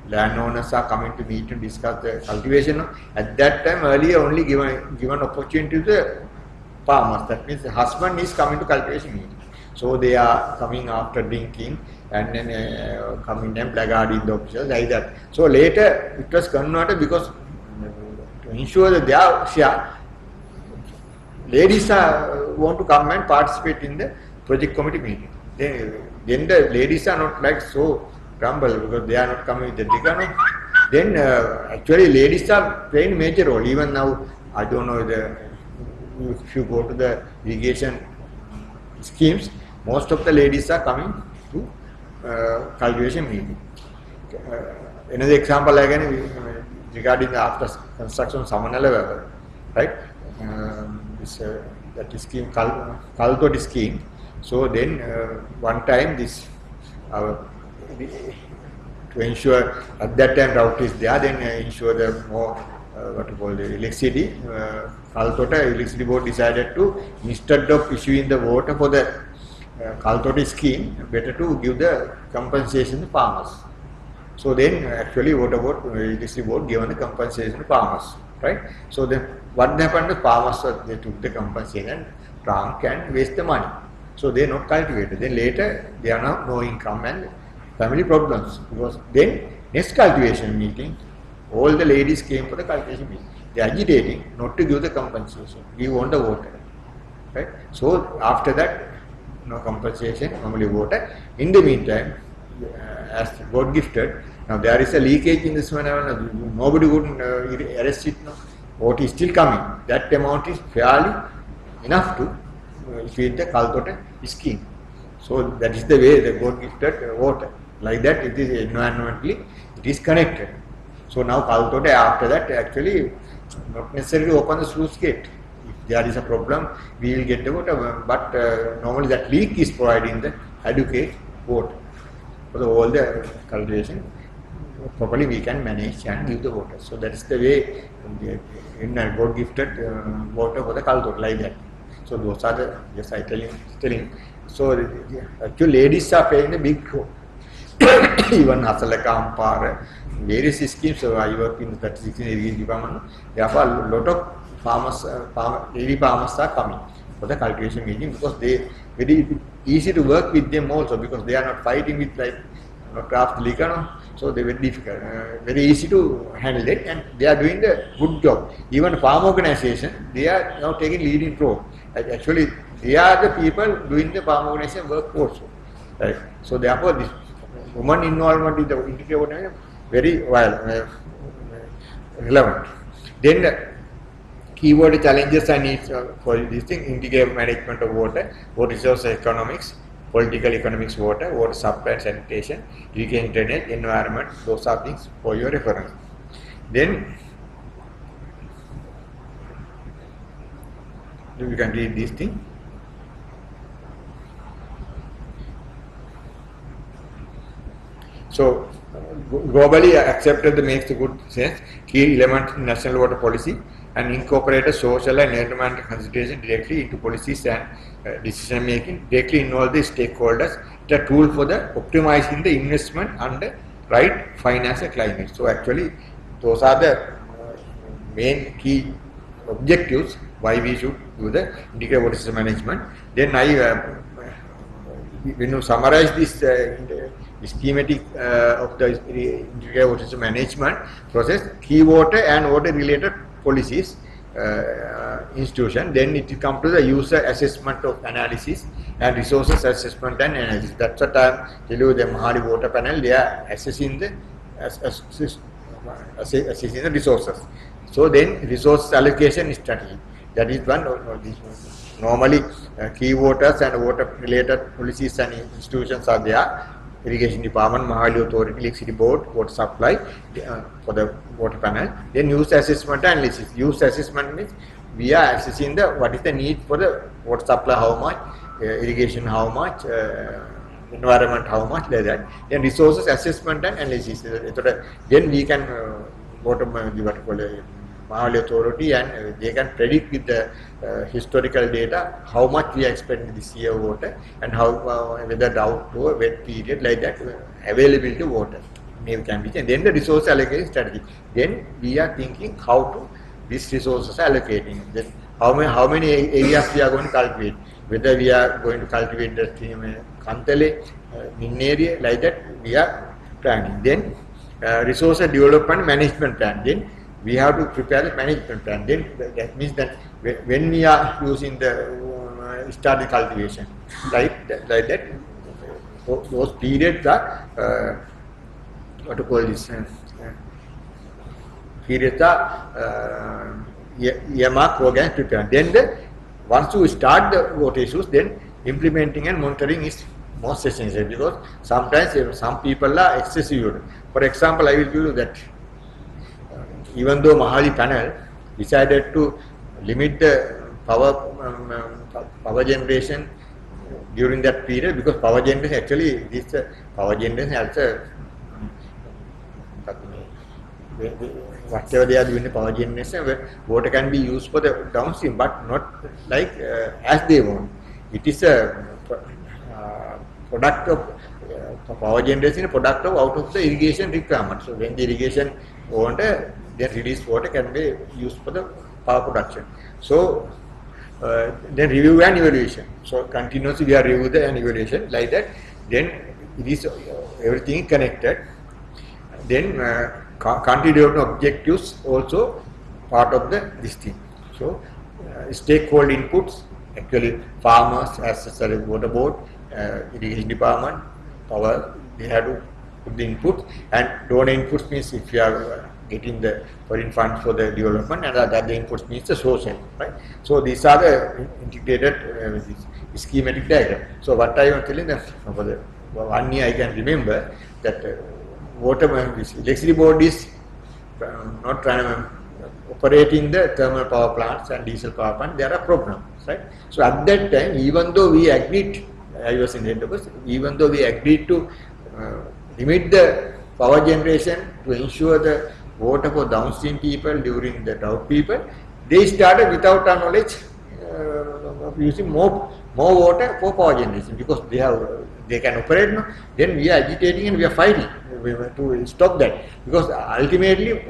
landowners are coming to meet and discuss the cultivation. At that time earlier only given opportunity to the farmers, that means the husband is coming to cultivation meeting. So they are coming after drinking and then coming and blackguarding the officials like that. So later it was converted because to ensure that their share, ladies want to come and participate in the project committee meeting. Then the ladies are not like so grumble because they are not coming with the liquor. Then actually ladies are playing major role. Even now, I don't know if you go to the irrigation schemes, most of the ladies are coming to cultivation meeting. Another example again regarding the after construction Samanala, right? That scheme, Kaltoti scheme. So then one time this to ensure at that time drought is there, then ensure the more what you call the electricity. Kaltota electricity board decided to, instead of issuing the water for the Kaltoti scheme, better to give the compensation to farmers. So then actually water board, electricity board given the compensation to farmers, right? So then what happened to farmers? They took the compensation, drunk and waste the money. So they are not cultivated. Then later they are now no income and family problems, because then next cultivation meeting, all the ladies came for the cultivation meeting. They are agitating not to give the compensation. We want the water, right? So after that, no compensation, normally water. In the meantime, as God gifted, now there is a leakage in this one. Nobody would arrest it. No, water is still coming. That amount is fairly enough to feed the Kaltota scheme. So that is the way the God gifted water. Like that, it is environmentally, it is connected. So now Kaltota after that actually not necessarily open the sluice gate. If there is a problem, we will get the water. But normally that leak is providing the adequate water for all the cultivation. Properly we can manage and give the water. So that is the way in God gifted water for the Kaltota, like that. So those are the, yes, I telling. So actually ladies are playing a big role. Even Hasalaka Ampara, various schemes. So I work in the 36 irrigation department. Therefore, a lot of lady farmers are coming for the cultivation meeting, because they very easy to work with them also, because they are not fighting with like craft liquor. No? So they are very difficult, very easy to handle it, and they are doing the good job. Even farm organization, they are now taking leading role. Actually, they are the people doing the farm organization work also. Right? So therefore, this woman involvement in the integrated very relevant. Then the keyword challenges and needs for this thing: integrated management of water, water resource economics, political economics, water supply and sanitation, irrigation drainage, environment. Those are things for your reference. Then you can read this thing. So globally accepted makes a good sense. Key element in national water policy and incorporate social and environmental consideration directly into policies and decision making, directly involve the stakeholders. It's a tool for the optimizing the investment under right financial climate. So actually, those are the main key objectives why we should do the integrated water system management. Then when you summarize this schematic of the integrated water system management process, key water and water related policies institution, then it will come to the user assessment of analysis and resources assessment and analysis. That's what I tell you, the Mahali water panel, they are assessing the assessing the resources. So then resource allocation strategy, that is one. Normally key waters and water related policies and institutions are there: irrigation department, Mahali authority, electricity board, water supply for the water panel. Then use assessment and analysis. Use assessment means we are assessing the what is the need for the water supply, how much, irrigation how much, environment how much, like that. Then resources assessment and analysis. Then we can go to Mahali authority and they can predict with the historical data how much we are expecting this year water and how whether drought or wet period, like that, availability of water maybe can be changed. Then the resource allocation strategy. Then we are thinking how to these resources are allocating. Then how many areas we are going to cultivate. Whether we are going to cultivate the Kantale, Min area, like that we are planning. Then resource development management plan. Then we have to prepare the management plan. Then that means that when we are using the start the cultivation, right? Like that, those periods are what to call this? Periods are earmarked programs prepared. Then once you start the water issues, then implementing and monitoring is most essential, because sometimes some people are excessive. For example, I will give you that. Even though Mahali panel decided to limit the power generation during that period, because power generation actually this power generation also whatever they are doing the power generation, water can be used for the downstream, but not like as they want. It is a product of power generation, a product of out of the irrigation requirement. So when the irrigation water, then released water can be used for the power production. So then review and evaluation. So continuously we are review the and evaluation, like that. Then it is everything connected. Then country development objectives also part of this thing. So stakeholder inputs, actually farmers, as a water board, irrigation department, power, they have to put the inputs, and donor inputs means if you are getting the foreign funds for the development, and that the inputs means the social, right? So these are the integrated schematic diagram. So what I am telling them, for the 1 year I can remember that electricity board is not operating the thermal power plants and diesel power plant. There are problems, right? So at that time, even though we agreed, I was in head office, even though we agreed to limit the power generation to ensure the water for downstream people during the drought people, they started without our knowledge of using more water for power generation, because they can operate now. Then we are agitating and we are fighting to stop that, because ultimately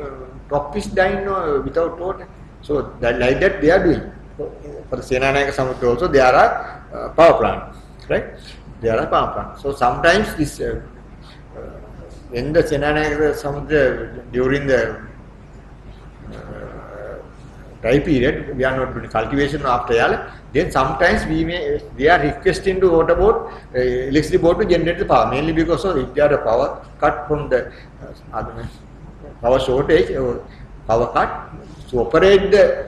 crop is dying without water. So like that they are doing. For the Senanayaka Samudra also there are power plants, right? There are power plants. So sometimes this when the Senanayaka Samudra during the dry period, we are not doing cultivation after Yala, then sometimes they are requesting to water board, electricity board to generate the power, mainly because of if there are power cut from the power shortage or power cut, to operate the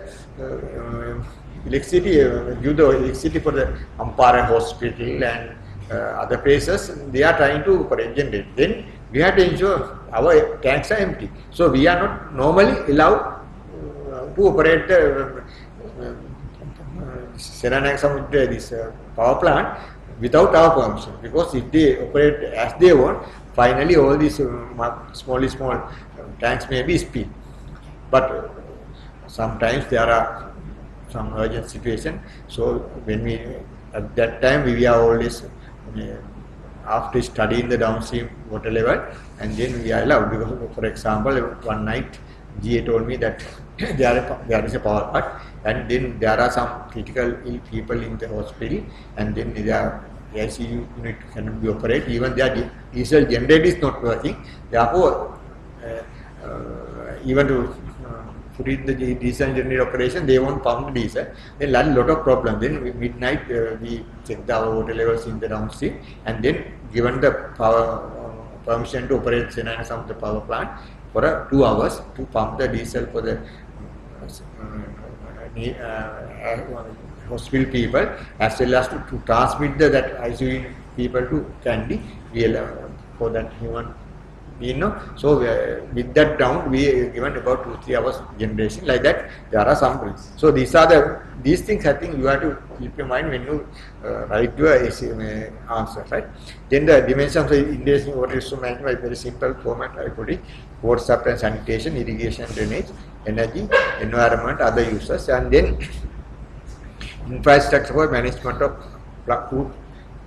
electricity, give the electricity for the Ampara hospital and other places, they are trying to operate, generate. Then we have to ensure our tanks are empty. So we are not normally allowed to operate the Senanayaka Samudra, this power plant, without our permission, because if they operate as they want, finally all these small tanks may be spilled. But sometimes there are some urgent situation. So when we at that time we are always after studying the downstream water level, and then we are allowed, because for example one night GA told me that there is a power cut, and then there are some critical ill people in the hospital, and then their ICU unit cannot be operated, even their diesel generator is not working. Therefore, even to put in the diesel generator operation, they won't pump the diesel. Then a lot of problems. Then midnight we check our water levels in the downstream, and then given the power permission to operate some of the power plant for 2 hours to pump the diesel for the hospital people, as well as to transmit that ICU people to Kandy for that human. So with that down, we given about 2-3 hours generation, like that. There are some things. So these things I think you have to keep in mind when you write your answer, right? Then the dimensions of Indian water resource management, very simple format I put it: water supply and sanitation, irrigation, drainage, energy, environment, other uses, and then infrastructure for management of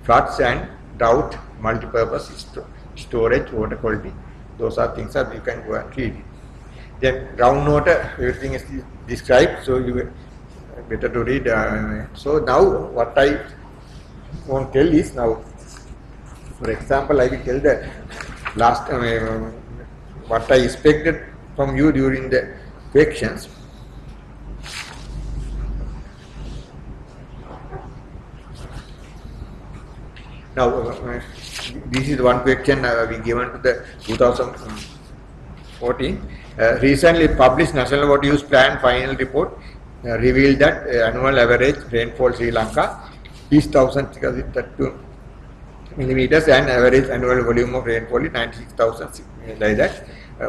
floods and drought, multi-purpose storage, water quality. Those are things that you can go and read. Then groundwater, everything is described, so you better to read. So now what I want to tell is, now for example I will tell the last what I expected from you during the questions. Now this is one question we given to the 2014. Recently published National Water Use Plan final report revealed that annual average rainfall Sri Lanka is 1,032 millimeters, and average annual volume of rainfall is 96,000, like that.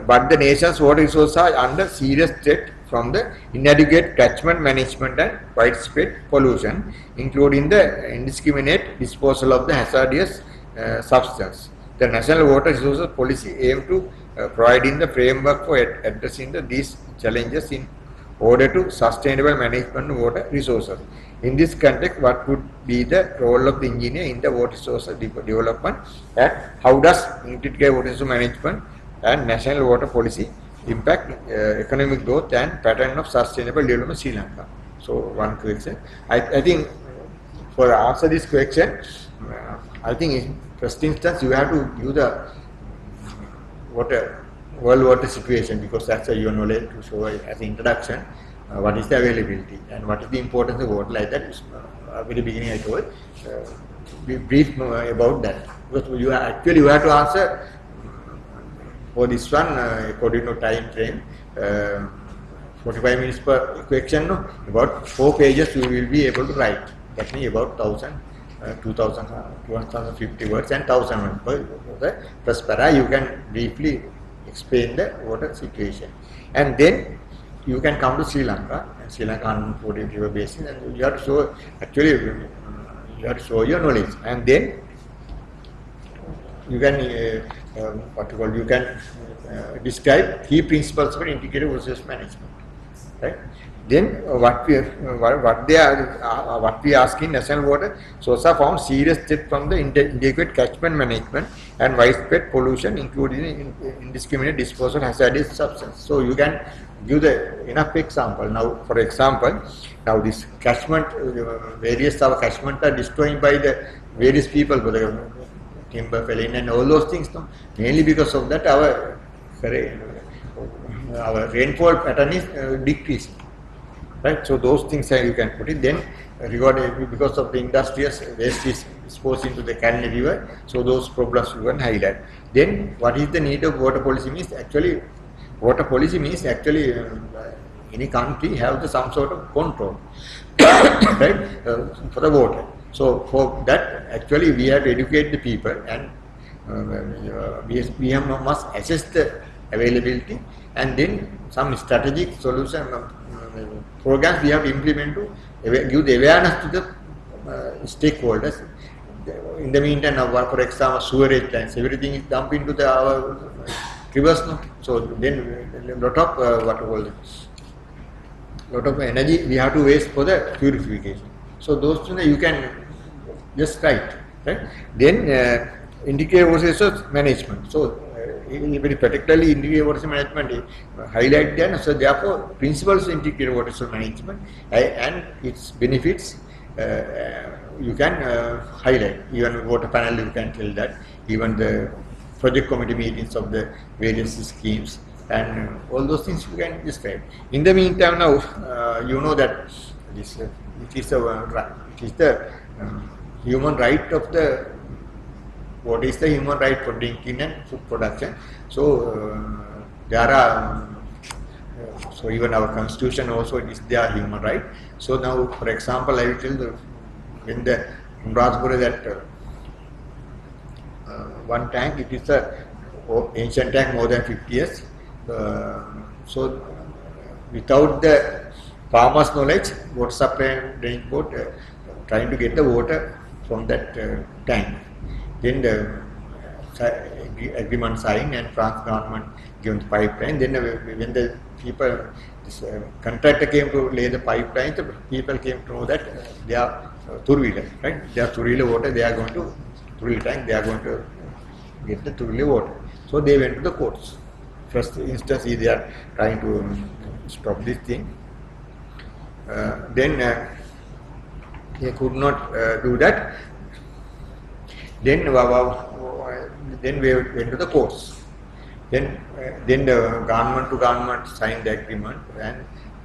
But the nation's water resources are under serious threat from the inadequate catchment management and widespread pollution, including the indiscriminate disposal of the hazardous substance. The National Water Resources Policy aims to providing the framework for addressing these challenges in order to sustainable management of water resources. In this context, what would be the role of the engineer in the water resources development, and how does integrated water resource management and national water policy impact economic growth and pattern of sustainable development in Sri Lanka? So one question. I think for answer this question, I think in first instance you have to give the world water situation, because that's your knowledge to show as introduction what is the availability and what is the importance of water, like that. Very beginning I told be brief about that, because you have to answer for this one according to time frame. 45 minutes per question, no? About 4 pages you will be able to write. That means about 2,050 words and 1,000 words per the first para. You can briefly explain the water situation, and then you can come to Sri Lanka and Sri Lanka 140 river basin, and you have to show you have to show your knowledge, and then you can describe key principles for integrated resource management, right? Then what we ask in national water sources are found serious threat from the inadequate catchment management and widespread pollution, including indiscriminate disposal of hazardous substances. So you can give the enough example. Now, for example, now this catchment, various our catchment are destroyed by the various people, for the timber felling and all those things. No? Mainly because of that, our rainfall pattern is decreasing. Right, so those things you can put it. Then regarding because of the industrious waste is disposed into the Kandy River, so those problems you can highlight. Then what is the need of water policy means? Actually, water policy means any country have some sort of control, right, for the water. So for that, actually we have to educate the people, and we must assess the availability, and then some strategic solution programs we have to implement to give the awareness to the stakeholders. In the meantime, for example, sewerage lines, everything is dumped into our rivers. No? So then a lot of lot of energy we have to waste for the purification. So those things you can just write, right? Then integrated water resource management. So very particularly integrated water resource management highlight then. So therefore principles of integrated water resource management and its benefits you can highlight. Even water panel you can tell that. Even the project committee meetings of the various schemes and all those things you can describe. In the meantime, now you know that it is the human right of the what is the human right for drinking and food production. So there are so even our constitution also it is their human right. So now, for example, I will tell when the Rajpura that one tank, it is a ancient tank more than 50 years. So without the farmers' knowledge, water supply and drainage board trying to get the water from that tank. Then the agreement signed and France government given the pipeline. Then when the people, this contractor came to lay the pipeline, the people came to know that they are two-wheeler, right? They are two-wheeler water. They are going to two-wheeler tank. They are going to get the two-wheeler water. So they went to the courts. First instance, they are trying to stop this thing. Then they could not do that. Then we went to the courts. Then the government to government signed the agreement, and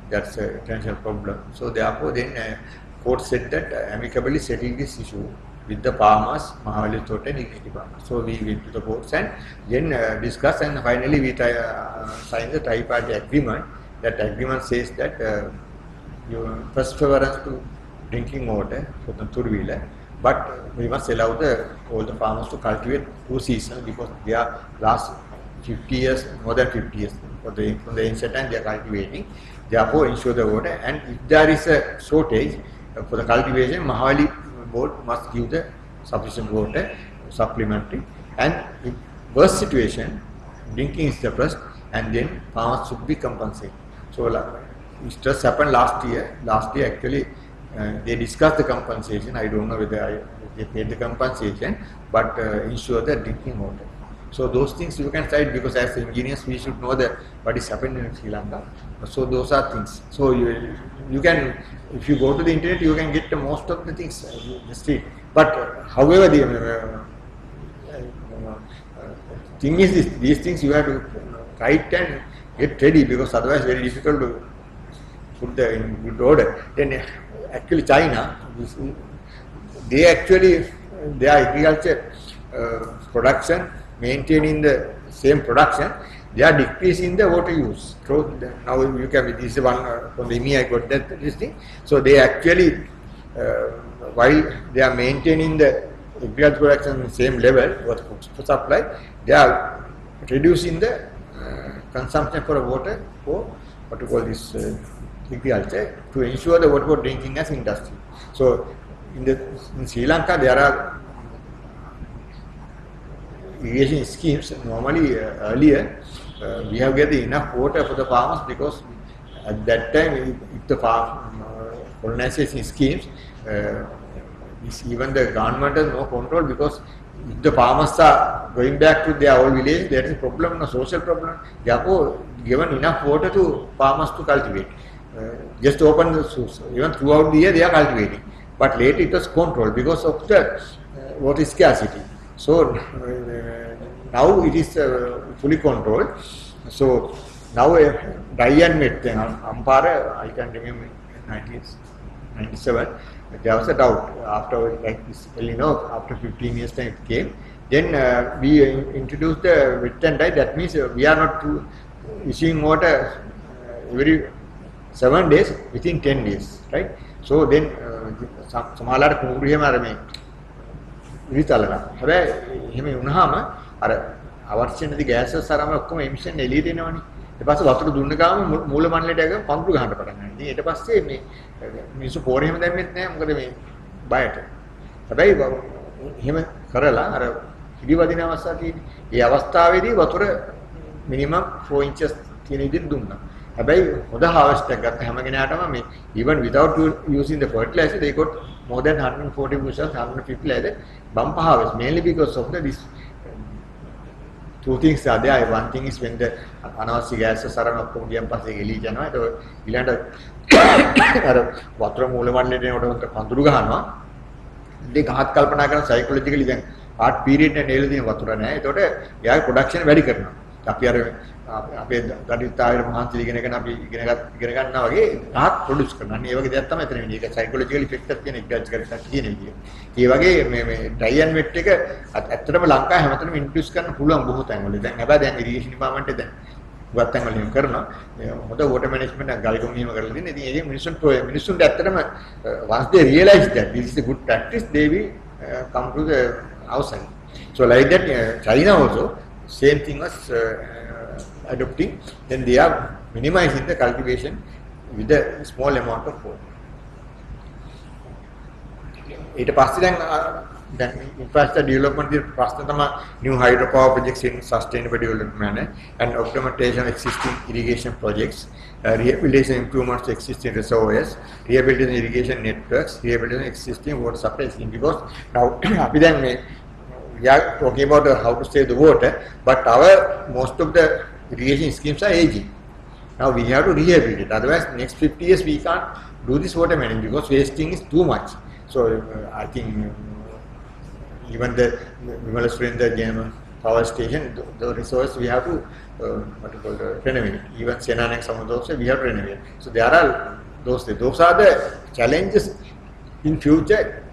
that's a potential problem. So therefore, then court said that amicably settle this issue with the farmers, Mahawali Thought and English department. So we went to the courts and then discussed, and finally we signed the tripartite agreement. That agreement says that you first preference to drinking water for the two-wheeler, but we must allow all the farmers to cultivate 2 seasons because they are last 50 years, more than 50 years from the ancient time they are cultivating. Therefore, ensure the water, and if there is a shortage for the cultivation, Mahawali board must give the sufficient water supplementary, and in worst situation, drinking is the first, and then farmers should be compensated. So it just happened last year. Last year actually they discussed the compensation. I don't know whether they paid the compensation, but ensure the drinking water. So those things you can cite because as engineers we should know that what is happening in Sri Lanka. So those are things. So you can, if you go to the internet, you can get most of the things the street. But however, the thing is this, these things you have to write and get ready because otherwise very difficult to put in good order. Then actually China, their agriculture production maintaining the same production, they are decreasing the water use. So now you can, this is one from the EMI I got that this thing. So they actually, while they are maintaining the agriculture production in the same level for supply, they are reducing the consumption for water for what you call this agriculture to ensure the water for drinking as industry. So in Sri Lanka there are irrigation schemes. Normally earlier we have get enough water for the farmers because at that time if the colonization schemes even the government has no control because if the farmers are going back to their old village, there is a problem, a social problem. Therefore, given enough water to farmers to cultivate. Just open the source. Even throughout the year they are cultivating. But later it was controlled because of the water scarcity. So now it is fully controlled. So now dry and wet, Ampara, I can remember 1997, there was a doubt after like this, after 15 years time it came. Then we introduced the wet and dry. That means we are not issuing water every 7 days within 10 days, right? So then සමහරලාට කුඹුරු එහෙම අර මේ විවිතලන හැබැයි එහෙම වුණාම අර අවශ්‍ය නැති ගෑසස් අරම ඔක්කොම එමිෂන් එළියට එනවනේ. ඊට පස්සේ වතුර දුන්න ගාම මූල මණ්ඩලයට ඇගම පඳුරු ගහන්න පටන් ගන්නවා. ඉතින් ඊට පස්සේ මේ මිනිස්සු පොර එහෙම දැම්මෙත් නැහැ. මොකද මේ බයට. හැබැයි එහෙම කරලා අර පිළිවදින අවස්ථාව තියෙන්නේ. ඒ අවස්ථාවේදී වතුර මිනිමම් 4 inches තියෙන විදිහට දුන්නා. harvest even without using the fertilizer, they got more than 140 bushels, 150 like that bumper harvest, mainly because of this. Two things are there. One thing is when the anawasya gases are not put in place, they leach. So, iland water molemanle ne oda kanduruga they got kalpana psychologically then art period and everything water ne. So, yeah, production very good. Appear that is tired of Hansi Genegan now again, not produce. Never get that psychologically affected in a judge. He again, Diane may take at Lanka, Hamilton, Intuscan, Pulam, Buhutangle, then never than irrigation department then. What time in Kerna, the water management and Galgonium, the minister that once they realize that this is a good practice, they will come to the outside. So, like that, China also, same thing was adopting, then they are minimizing the cultivation with a small amount of water. Then infrastructure development is new hydropower projects in sustainable development manner and optimization of existing irrigation projects, rehabilitation improvements to existing reservoirs, rehabilitation irrigation networks, rehabilitation existing water supply scheme. Because now we are talking about how to save the water, but most of the irrigation schemes are aging. Now we have to rehabilitate. Otherwise, next 50 years we can't do this water management because wasting is too much. So I think even the Wimalasena Gamage power station, the resource we have to renovate. Even Senan and some of those we have to renovate. So there are those are the challenges in future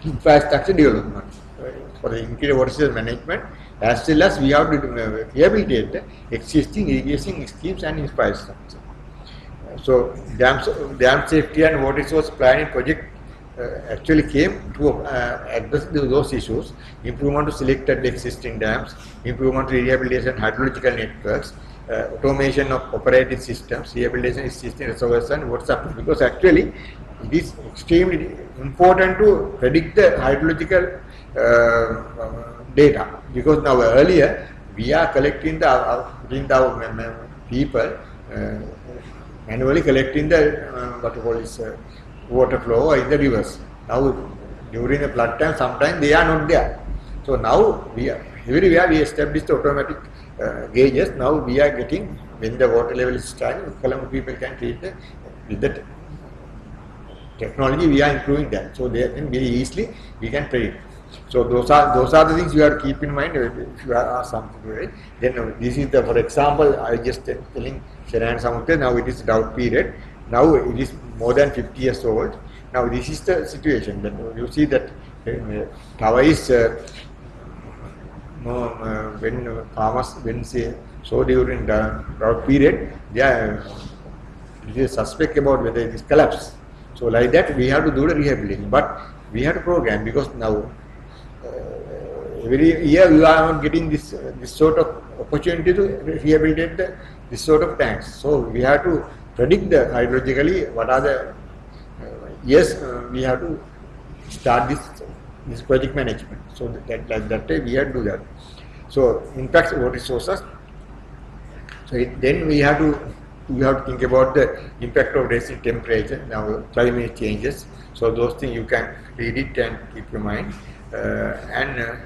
infrastructure development for the integrated water system management, as well as we have to rehabilitate the existing irrigation schemes and infrastructure. So dam safety and water resource planning project actually came to address those issues: improvement to selected existing dams, improvement to rehabilitation hydrological networks, automation of operating systems, rehabilitation existing reservoirs and water supply. Because actually it is extremely important to predict the hydrological data, because now earlier we are collecting the people manually collecting the water flow in the rivers. Now during the flood time sometimes they are not there. So now we are everywhere we established automatic gauges. Now we are getting, when the water level is rising, Colombo people can treat with the technology we are improving that. So they can very easily we can predict. So those are the things you have to keep in mind if you ask something to it. Then this is the, for example, I just telling Sharan Samuthe, now it is drought period. Now it is more than 50 years old. Now this is the situation. Then you see that Tava is when farmers so during the drought period, they are suspect about whether it is collapse. So like that we have to do the rehabilitation, but we have to program, because now every year we are not getting this sort of opportunity to rehabilitate this sort of tanks. So we have to predict the hydrologically what are the we have to start this project management. So that way we have to do that. So in fact, water resources. So then we have to think about the impact of rising temperature. Now climate changes. So those things you can read it and keep in mind. And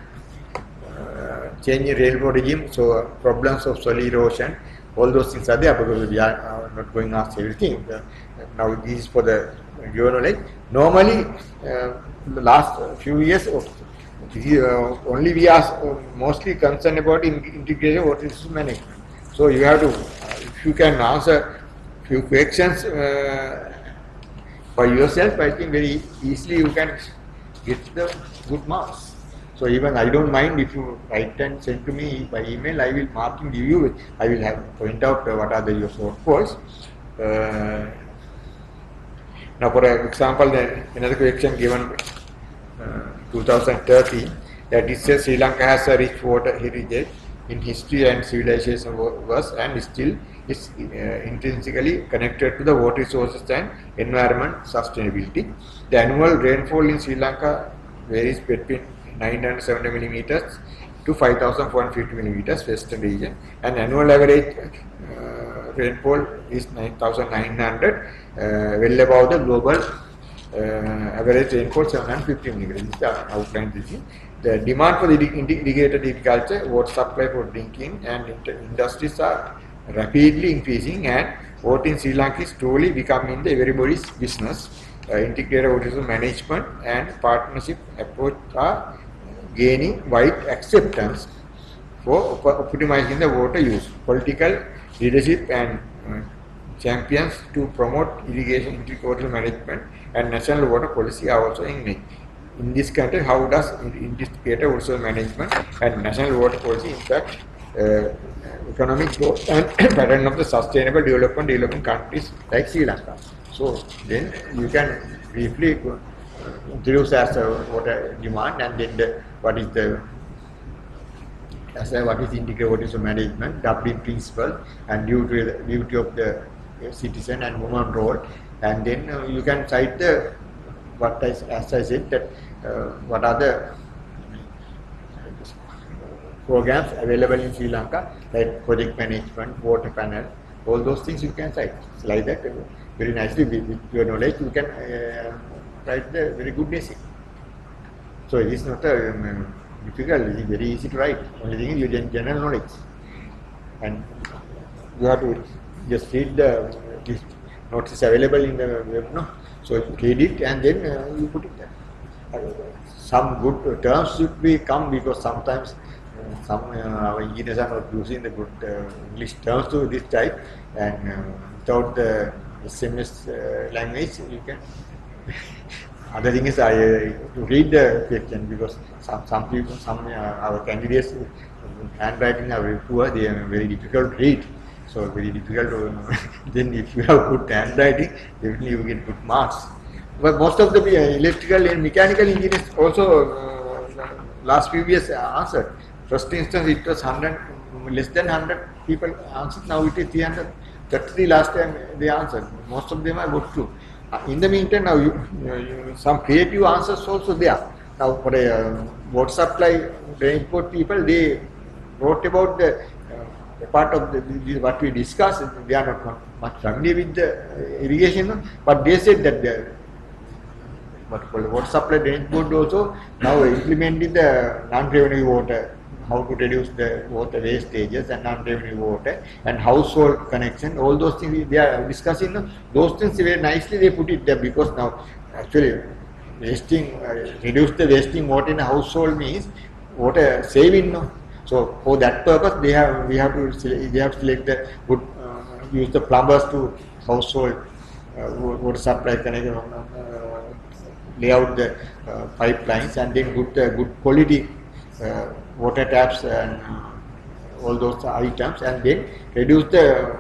change in railroad regime. So problems of soil erosion. All those things are there, because we are not going to ask everything. Now this is for the your knowledge. Normally, the last few years, only we are mostly concerned about integrated water resource management. So you have to, if you can answer few questions by yourself, I think very easily you can get the good marks. So even I don't mind if you write and send to me by email, I will mark and give you. I will have point out what are your shortfalls. Now, for example, another question given 2013, that it says Sri Lanka has a rich water heritage in history and civilization was, and still is intrinsically connected to the water resources and environment sustainability. The annual rainfall in Sri Lanka varies between 970 millimeters to 5,450 millimeters western region, and annual average rainfall is 9,900, well above the global average rainfall 750 millimeters. This is the outline. This is the demand for the irrigated agriculture, water supply for drinking and industries are rapidly increasing, and water in Sri Lanka is truly becoming the everybody's business. Integrated water management and partnership approach are gaining wide acceptance for optimizing the water use. Political leadership and champions to promote irrigation, integrated management and national water policy are also engaged. In this country, how does integrated water management and national water policy impact economic growth and pattern of the sustainable developing countries like Sri Lanka? So then you can briefly introduce as water demand, and then what is integrated water management, Dublin principle, and duty of the citizen and woman role, and then you can cite the as I said that what are the programs available in Sri Lanka, like project management, water panel, all those things you can cite. So like that, very nicely with your knowledge you can write the very good basic. So it is not difficult, it is very easy to write. Only thing is you get general knowledge, and you have to just read the notes available in the web, no? So you read it and then you put it there. Some good terms should be come, because sometimes some our engineers are not using the good English terms to this type, and without the SMS language you can. Other thing is to read the question, because some people, our candidates handwriting are very poor, they are very difficult to read. So very difficult to, then if you have good handwriting, definitely you get good marks. But most of the electrical and mechanical engineers also last few years answered. First instance it was 100, less than 100 people answered, now it is 333 last time they answered. Most of them are good too. In the meantime, now some creative answers also there. Now for a water supply transport people, they wrote about the part of what we discussed. They are not much familiar with the irrigation, but they said that the water supply drainage board also now implementing the non-revenue water, how to reduce the water wastages and non-revenue water and household connection, all those things they are discussing. Those things very nicely they put it there, because now actually wasting, reduce the wasting water in a household means water saving. No? So for that purpose, we have to select the good, use the plumbers to household water supply connection, lay out the pipelines, and then good quality water taps and all those items, and then reduce the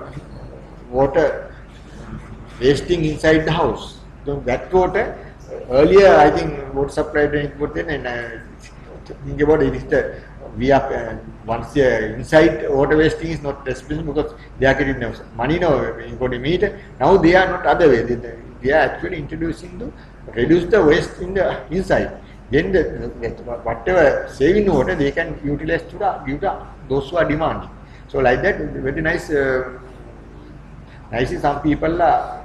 water wasting inside the house. So that water, earlier I think water supply drainage put in, and think about it is the we are once inside water wasting is not responsible, because they are getting money now for the meter. Now they are not other way. They are actually introducing to reduce the waste in the inside. Then whatever saving water they can utilize to give to those who are demanding. So like that, very nice. Nicely, some people are,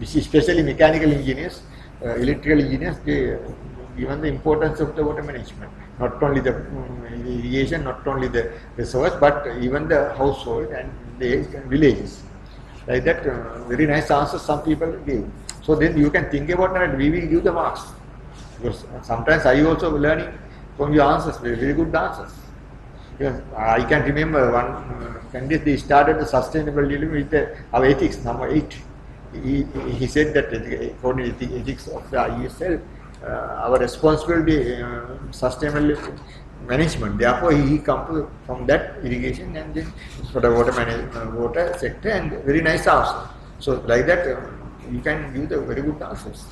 especially mechanical engineers, electrical engineers, they given the importance of the water management. Not only the irrigation, not only the reservoirs, but even the household and the villages. Like that, very nice answers some people give. So then you can think about that. We will give the marks, because sometimes I also learning from your answers, very good answers. Because I can remember one candidate, they started the sustainable development with our ethics, number 8. He said that according to the ethics of the ISL, our responsibility, sustainable management. Therefore, he come from that irrigation and then for the water sector, and very nice answer. So like that, you can give the very good answers.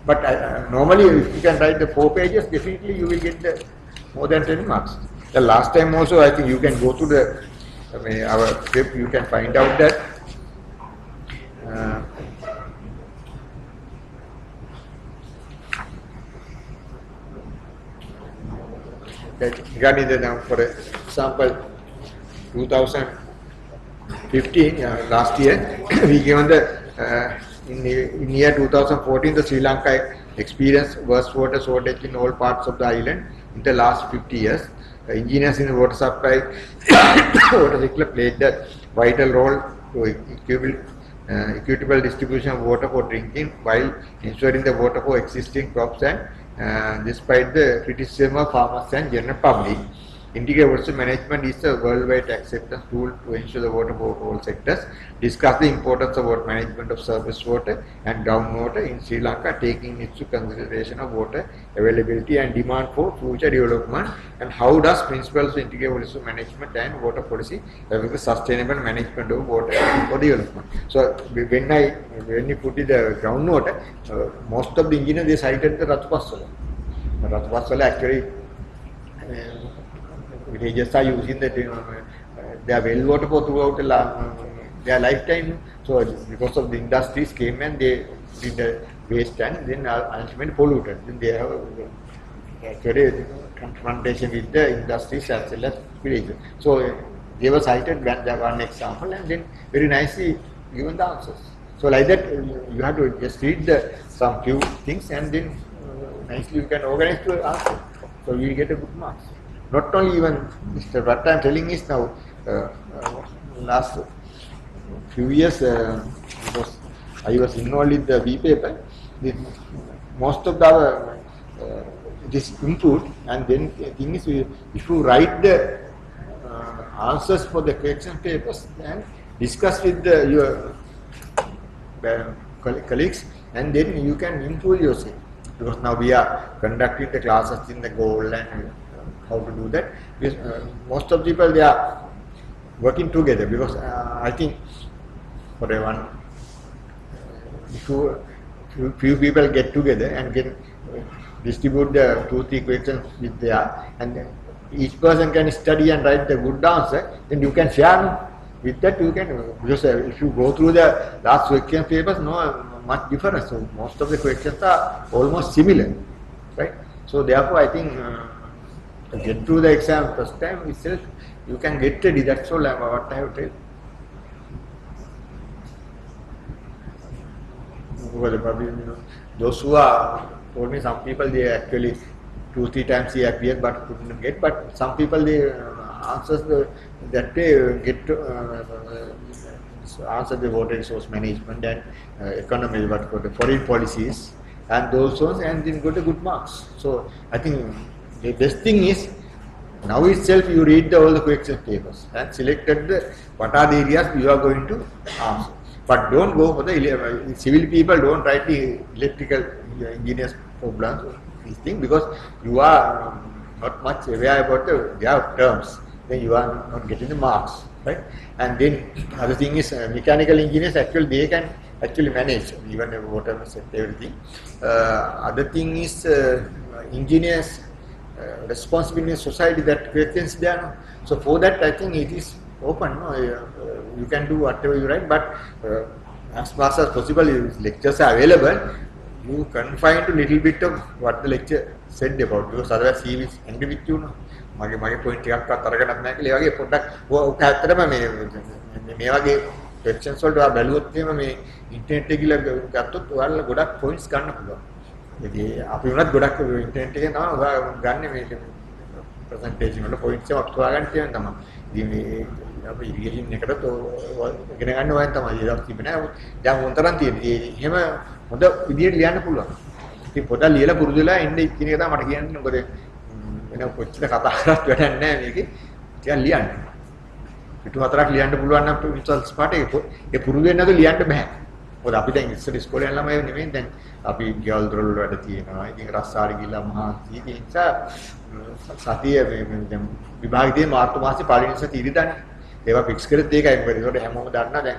But normally, if you can write the 4 pages, definitely you will get the more than 10 marks. The last time also, I think you can go to the our web, you can find out that. Regarding the, for example, 2000 15 last year we given the in year 2014 the Sri Lanka experienced worst water shortage in all parts of the island in the last 50 years. Engineers in the water supply water sector played a vital role to equitable distribution of water for drinking while ensuring the water for existing crops and despite the criticism of farmers and general public. Integrated water management is a worldwide accepted tool to ensure the water for all sectors. Discuss the importance of water management of surface water and groundwater in Sri Lanka, taking into consideration of water availability and demand for future development, and how does principles of integrated water management and water policy affect the sustainable management of water for development. So when you put in the groundwater, most of the engineers they cited the Ratupaswala. Ratupaswala actually. Villages are using their well water for throughout their lifetime. So because of the industries came and they did the waste and then ultimately polluted. Then they have actually confrontation with the industries as well as villages. So they were cited one example and then very nicely given the answers. So like that you have to just read some few things and then nicely you can organize to answer. So you will get a good marks. Not only even what I am telling is now, last few years, because I was involved in the B paper, most of the it is improved, and then the thing is, if you write the answers for the question papers and discuss with your colleagues, and then you can improve yourself. Because now we are conducting the classes in the goal and how to do that. Because, most of the people they are working together because I think for everyone, few people get together and can distribute the 2-3 questions with their and each person can study and write the good answer, then you can share with that. You can, because if you go through the last question papers, no much difference. So most of the questions are almost similar, right? So therefore I think to get through the exam first time itself, you can get ready. That's all what I have to tell. Those who are told me, some people they actually 2-3 times they appeared but couldn't get. But some people they answers that they get answer the water resource management and economy, what for the foreign policies and those ones, and then got a good marks. So I think the best thing is now itself you read all the question papers and selected what are the areas you are going to answer. But don't go for the civil people, don't write the electrical engineers problems, these things, because you are not much aware about their terms. Then you are not getting the marks, right? And then other thing is mechanical engineers actually they can actually manage even the water set everything. Other thing is engineers responsibility in society, that questions there. So for that I think it is open. No? You can do whatever you write, but as far as possible, lectures are available. You confine to little bit of what the lecture said about, because otherwise he will angry with you. No? මගේ point එකක් අතරගන්නත් නැහැ කියලා. ඒ වගේ පොඩ්ඩක් ඔක ඇත්තටම මේ වගේ questions වලට ඔයා බැලුවොත් එහෙම මේ ඉන්ටර්නෙට් එකේ ගිහලා ගත්තොත් ඔයාලා ගොඩක් points ගන්න පුළුවන්. ඉතින් අපි වුණත් ගොඩක් ඉන්ටර්නෙට් එකෙන් තමයි ඔයා ගන්න මේ presentation වල points එකක් හොයාගන්න තියෙන තමයි. ඉතින් මේ අපි ඉරිගේෂන් එකකට ඉගෙන ගන්න ඕන තමයි. ඒක තිබෙන්නේ නැහැ. දැන් උන්තරන් තියෙන්නේ. එහෙම හොඳ විදියට ලියන්න පුළුවන්. ඉතින් පොඩ්ඩක් ලියලා පුරුදු වෙලා ඉන්න ඉතින් එක තමයි මට කියන්නේ. මොකද වෙන කොච්චර කතා කරත් වැඩක් නැහැ මේකේ. ටිකක් ලියන්න. පිටු හතරක් ලියන්න පුළුවන් නම් රිසල්ට්ස් පාට ඒ පුරුදු වෙන්නේ නැතුව ලියන්න බෑ. මොකද අපි දැන් ඉස්සර ඉස්කෝලේ යන ළමයි නෙමෙයි, දැන් අපි ගෙවල් දොරවල් වැඩ තියෙනවා. ඉතින් රස්සාවට ගිහලා මහන්සි. ඒ නිසා සතිය මේ දැන් විභාගයේ මාර්තු මාසේ පළවෙනි සතිය ඉරිදානේ. ඒවා ෆික්ස් කරෙත් ඒකයි. මොකද ඒකට හැමෝම දන්නා දැන්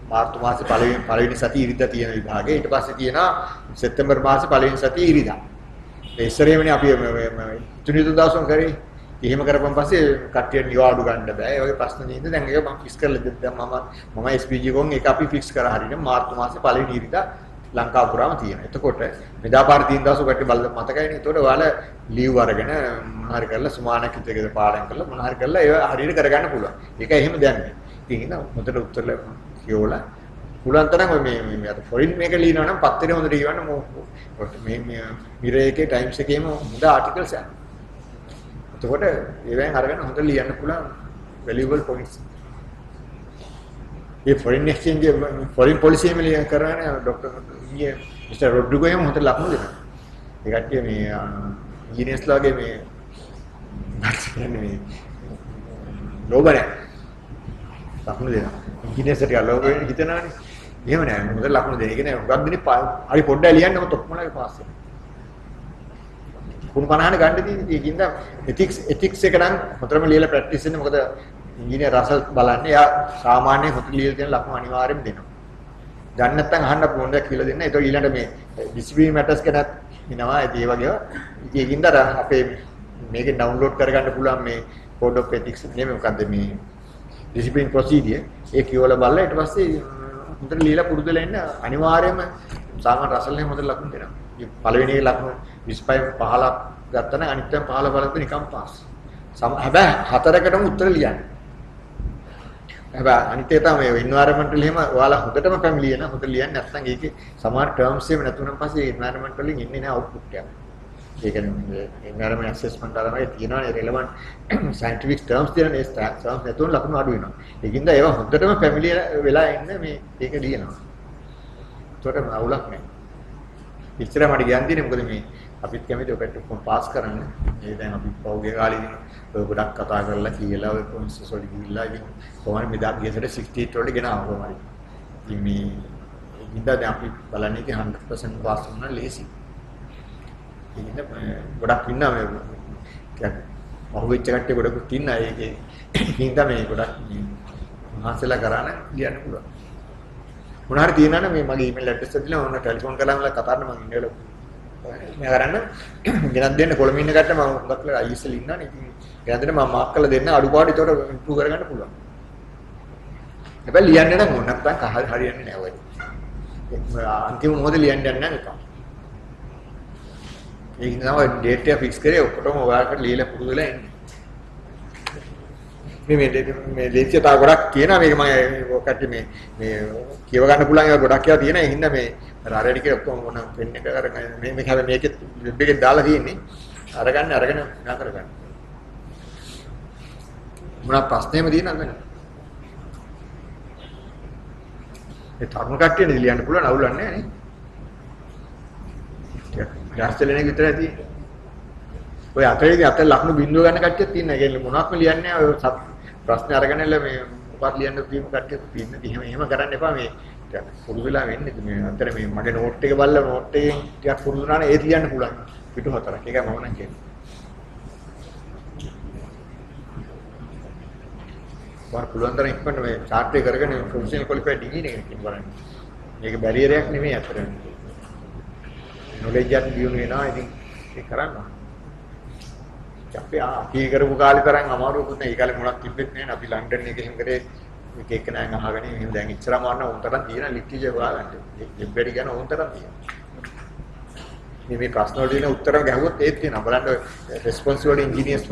මාර්තු මාසේ පළවෙනි සතිය ඉරිදා තියෙන විභාගය. ඊට පස්සේ තියෙනවා සැප්තැම්බර් මාසේ පළවෙනි සතිය ඉරිදා. ඒ ඉස්සරේමනේ අපි තුනි දවසම කරේ. එහෙම කරපන් පස්සේ කට්ටිය නිවාඩු ගන්න බෑ. ඒ වගේ ප්‍රශ්න නේද? දැන් ඒක මම ෆික්ස් කරලා දැන් මම SPG ගොන් ඒක අපි ෆික්ස් කරා හරියට මාර්තු මාසේ පළවෙනි ඉරිදා ලංකාව පුරාම තියෙනවා. එතකොට මෙදාපාර 3 දවසක් කට්ටිය බල මතකයිනේ. එතකොට ඔයාලා ලීව් අරගෙන මොනවා හරි කරලා සුමානක් විතරකද පාඩම් කරලා මොනවා හරි කරලා ඒව හරියට කරගන්න පුළුවන්. ඒක එහෙම දැන් ඉතින් හොඳට උත්තර කියවලා පුළුවන් තරම් මේ අර ෆොරින් මේක ලියනවා නම් පත්තරේ හොඳට කියවන්න මේ මිරර් එකේ ටයිම්ස් එකේම හොඳ ආටිකල්ස් යනවා. එතකොට ඒවෙන් අරගෙන හොඳට ලියන්න පුළුවන් වැලියබල් පොයින්ට්ස්. මේ ෆොරින් එක්ස්චේන්ජ් ෆොරින් පොලිසි එකම ලියන කරන්නේ ડોක්ටර් මිස්ටර් රොඩ්රිගෝ එම හොඳට ලකුණු දෙනවා. ඒ කට්ටිය මේ ඉංජිනේර්ස්ලාගේ මේ ලෝබරේ ලකුණු දෙනවා. ඉංජිනේර්ස්ට ලෝබ වෙන්න හිතනවානේ. එහෙම නෑ. හොඳට ලකුණු දෙන. ඒ කියන්නේ උගක් දිනේ හරි පොඩ්ඩක් ලියන්න ඔත ඔක්කොමලගේ පාස් වෙනවා. කුණු 50න ගන්න තියෙන්නේ. ඒකින්ද එතික්ස් එක නම් හොතරම ලියලා ප්‍රැක්ටිස් වෙන්නේ. මොකද ඉංජිනේර් රසල් බලන්නේ එයා සාමාන්‍ය හොතර ලියලා තියෙන ලකුණු අනිවාර්යයෙන්ම දෙනවා. ගන්න නැත්නම් අහන්න පොඩ්ඩක් කියලා දෙන්න. ඒක ඊළඟට මේ ඩිසිප්ලින් මැටර්ස් ගැනත් එනවා. ඒ වගේ. ඒකින්ද අපේ මේකේ ඩවුන්ලෝඩ් කරගන්න පුළුවන් මේ code of ethics නෙමෙයි මොකද්ද මේ discipline procedure ඒ කියවලා බලලා ඊට පස්සේ හොඳට ලියලා පුරුදුලා ඉන්න අනිවාර්යයෙන්ම සාමාන්‍ය රසල්නේ හොඳට ලකුණු දෙනවා. මේ පළවෙනි ලකුණු 25 15ක් ගත්තා නම් අනිත් එක 15 බලද්දී නිකන් පාස්. හැබැයි හතරකටම උත්තර ලියන්න. හැබැයි අනිත් එක තමයි environmental එහෙම ඔයාලා හොඳටම පැමිණියන හොඳට ලියන්නේ නැත්නම් ඒකේ සමහර terms එහෙම නැතුණන් පස්සේ environmental වලින් එන්නේ නැහැ output එක. ඒ කියන්නේ environment assessment ආරමයි තියෙනවානේ relevant scientific terms තියෙන ඒ terms නැතුන ලකුණු අඩු වෙනවා. ඒකින්ද ඒවා හොඳටම ෆැමිලියර් වෙලා ඉන්න මේ ඒක ලියනවා. ඒකට අවුලක් නැහැ. ඉච්චර මට කියන්න තියෙන්නේ මොකද මේ අපිත් කැමති ඔකට කොම් පාස් කරන්න. ඒ දැන් අපි පෞගේ කාලේදී ඔය ගොඩක් කතා කරලා කියලා ඔය ප්‍රොෆෙසර් සෝඩි ගිහිල්ලා ඉතින් කොහොමද මේ දාපු ගියසට 68 වලට ගෙනාවා කොහොමද. ඉතින් මේ ඉඳන් දැන් අපි බලන්නේ 100% පාස් වුණා ලේසි. ඉතින් ගොඩක් ඉන්නවා මේ කියන්නේ අහුවෙච්ච කට්ටිය ගොඩක් ඉන්නවා ඒකේ හින්දා මේ ගොඩක් මහසලා කරාන ලියන්න පුළුවන් මොනවා හරි තියෙනවා නම් මේ මගේ ඊමේල් ඇඩ්‍රස් එක දීලා ඕන ටෙලිෆෝන් කරලා මම කතා කරන්න මම ඉන්නේ මේ කරන්න ගෙනත් දෙන්න කොළඹ ඉන්න කට්ටිය මම හුඟක් වෙලා ISL ඉන්නනේ ඉතින් ගෙනත් දෙන්න මම මාක් කරලා දෙන්න අඩුපාඩු ඒකට ඉම්ප්‍රූව් කරගන්න පුළුවන් හැබැයි ලියන්න නම් ඕන නැත්නම් හරියන්නේ නැහැ ඔය අන්තිම මොහොතේ ලියන්න යන්නේ නැහැ නිකන් ඒක තමයි ඩේට් එක ෆික්ස් කරේ ඔක්කොම ඔයාලට ලියලා පුරුදු වෙලා ඉන්නේ. මේ ලේසිය තා ගොඩක් කියනවා මේක මම ඔකට මේ කියව ගන්න පුළුවන් ඒවා ගොඩක් ඒවා තියෙනවා. ඒ හින්දා මේ රාරේඩි කියලා ඔක්කොම මොන පෙන් එක අරගෙන මේක හැබැයි මේකේ වෙබ් එකේ දාලා තියෙන්නේ. අරගෙන නා කරගන්න. මොනවා ප්‍රශ්නේම තියෙනවද නැහැ. ඒ තරුණ කට්ටියනේ ලියන්න පුළුවන් අවුලක් නැහැ නේ. ගාස්තලෙනෙක් විතරයි තියෙන්නේ. ඔය අතේදී අත ලකුණු බිඳුව ගන්න කට්ටියක් තියෙනවා. ඒ කියන්නේ මොනවත්ම ලියන්නේ නැහැ. ඔය ප්‍රශ්න අරගෙනilla මේ මොකක්ද ලියන්න තියෙන කට්ටියක් තියෙනවා. එහෙම කරන්න එපා මේ පුරුදු වෙලා වෙන්නේ. මේ අතර මේ මගේ නෝට් එක බලලා නෝට් එකෙන් ටිකක් පුරුදු වුණානේ ඒත් ලියන්න පුළුවන්. පිටු හතරක්. ඒකයි මම නම් කියන්නේ. වාර පුළුවන් තරම් ඉක්මනට මේ චාර්ට් එක කරගෙන ප්‍රොෆෙෂනල් ක්වොලිෆයිඩ් ඉංජිනේර් කෙනෙක් බලන්න. මේක බැරියර් එකක් නෙමෙයි අතරේ. knowledge and view වෙනවා ඉතින් ඒක කරන්න. අපි කරපු කාලේ තරම් අමාරුකුත් නෑ. ඒ කාලේ මොනක් තිබෙත් නෑ. අපි ලන්ඩන් එකේ එහෙම කරේ එක නෑන් අහගෙන එහෙම දැන් ඉච්චර මාන්න උන්තරම් තියෙන ලිටරචර් හොයාගන්න. දෙබ්බෙඩි ගැන උන්තරම් තියෙනවා. මේ ප්‍රශ්න වලට දෙන උත්තර ගැහුවොත් ඒත් තියෙනවා. බලන්න responsible engineers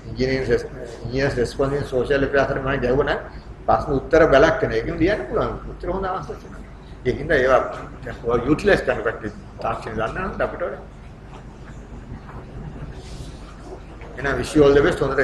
engineers responsible social affairs මම ගැහුවා නම් ප්‍රශ්න උත්තර බලක් කරන එකකින් ලියන්න පුළුවන්. උත්තර හොඳ අවස්ථාවක් තියෙනවා. ඒකින්ද ඒවා යුටිලයිස් කරන්න කට්ටිය තාක්ෂණ දන්නා නම් අපිට එහෙනම් wish you all the best.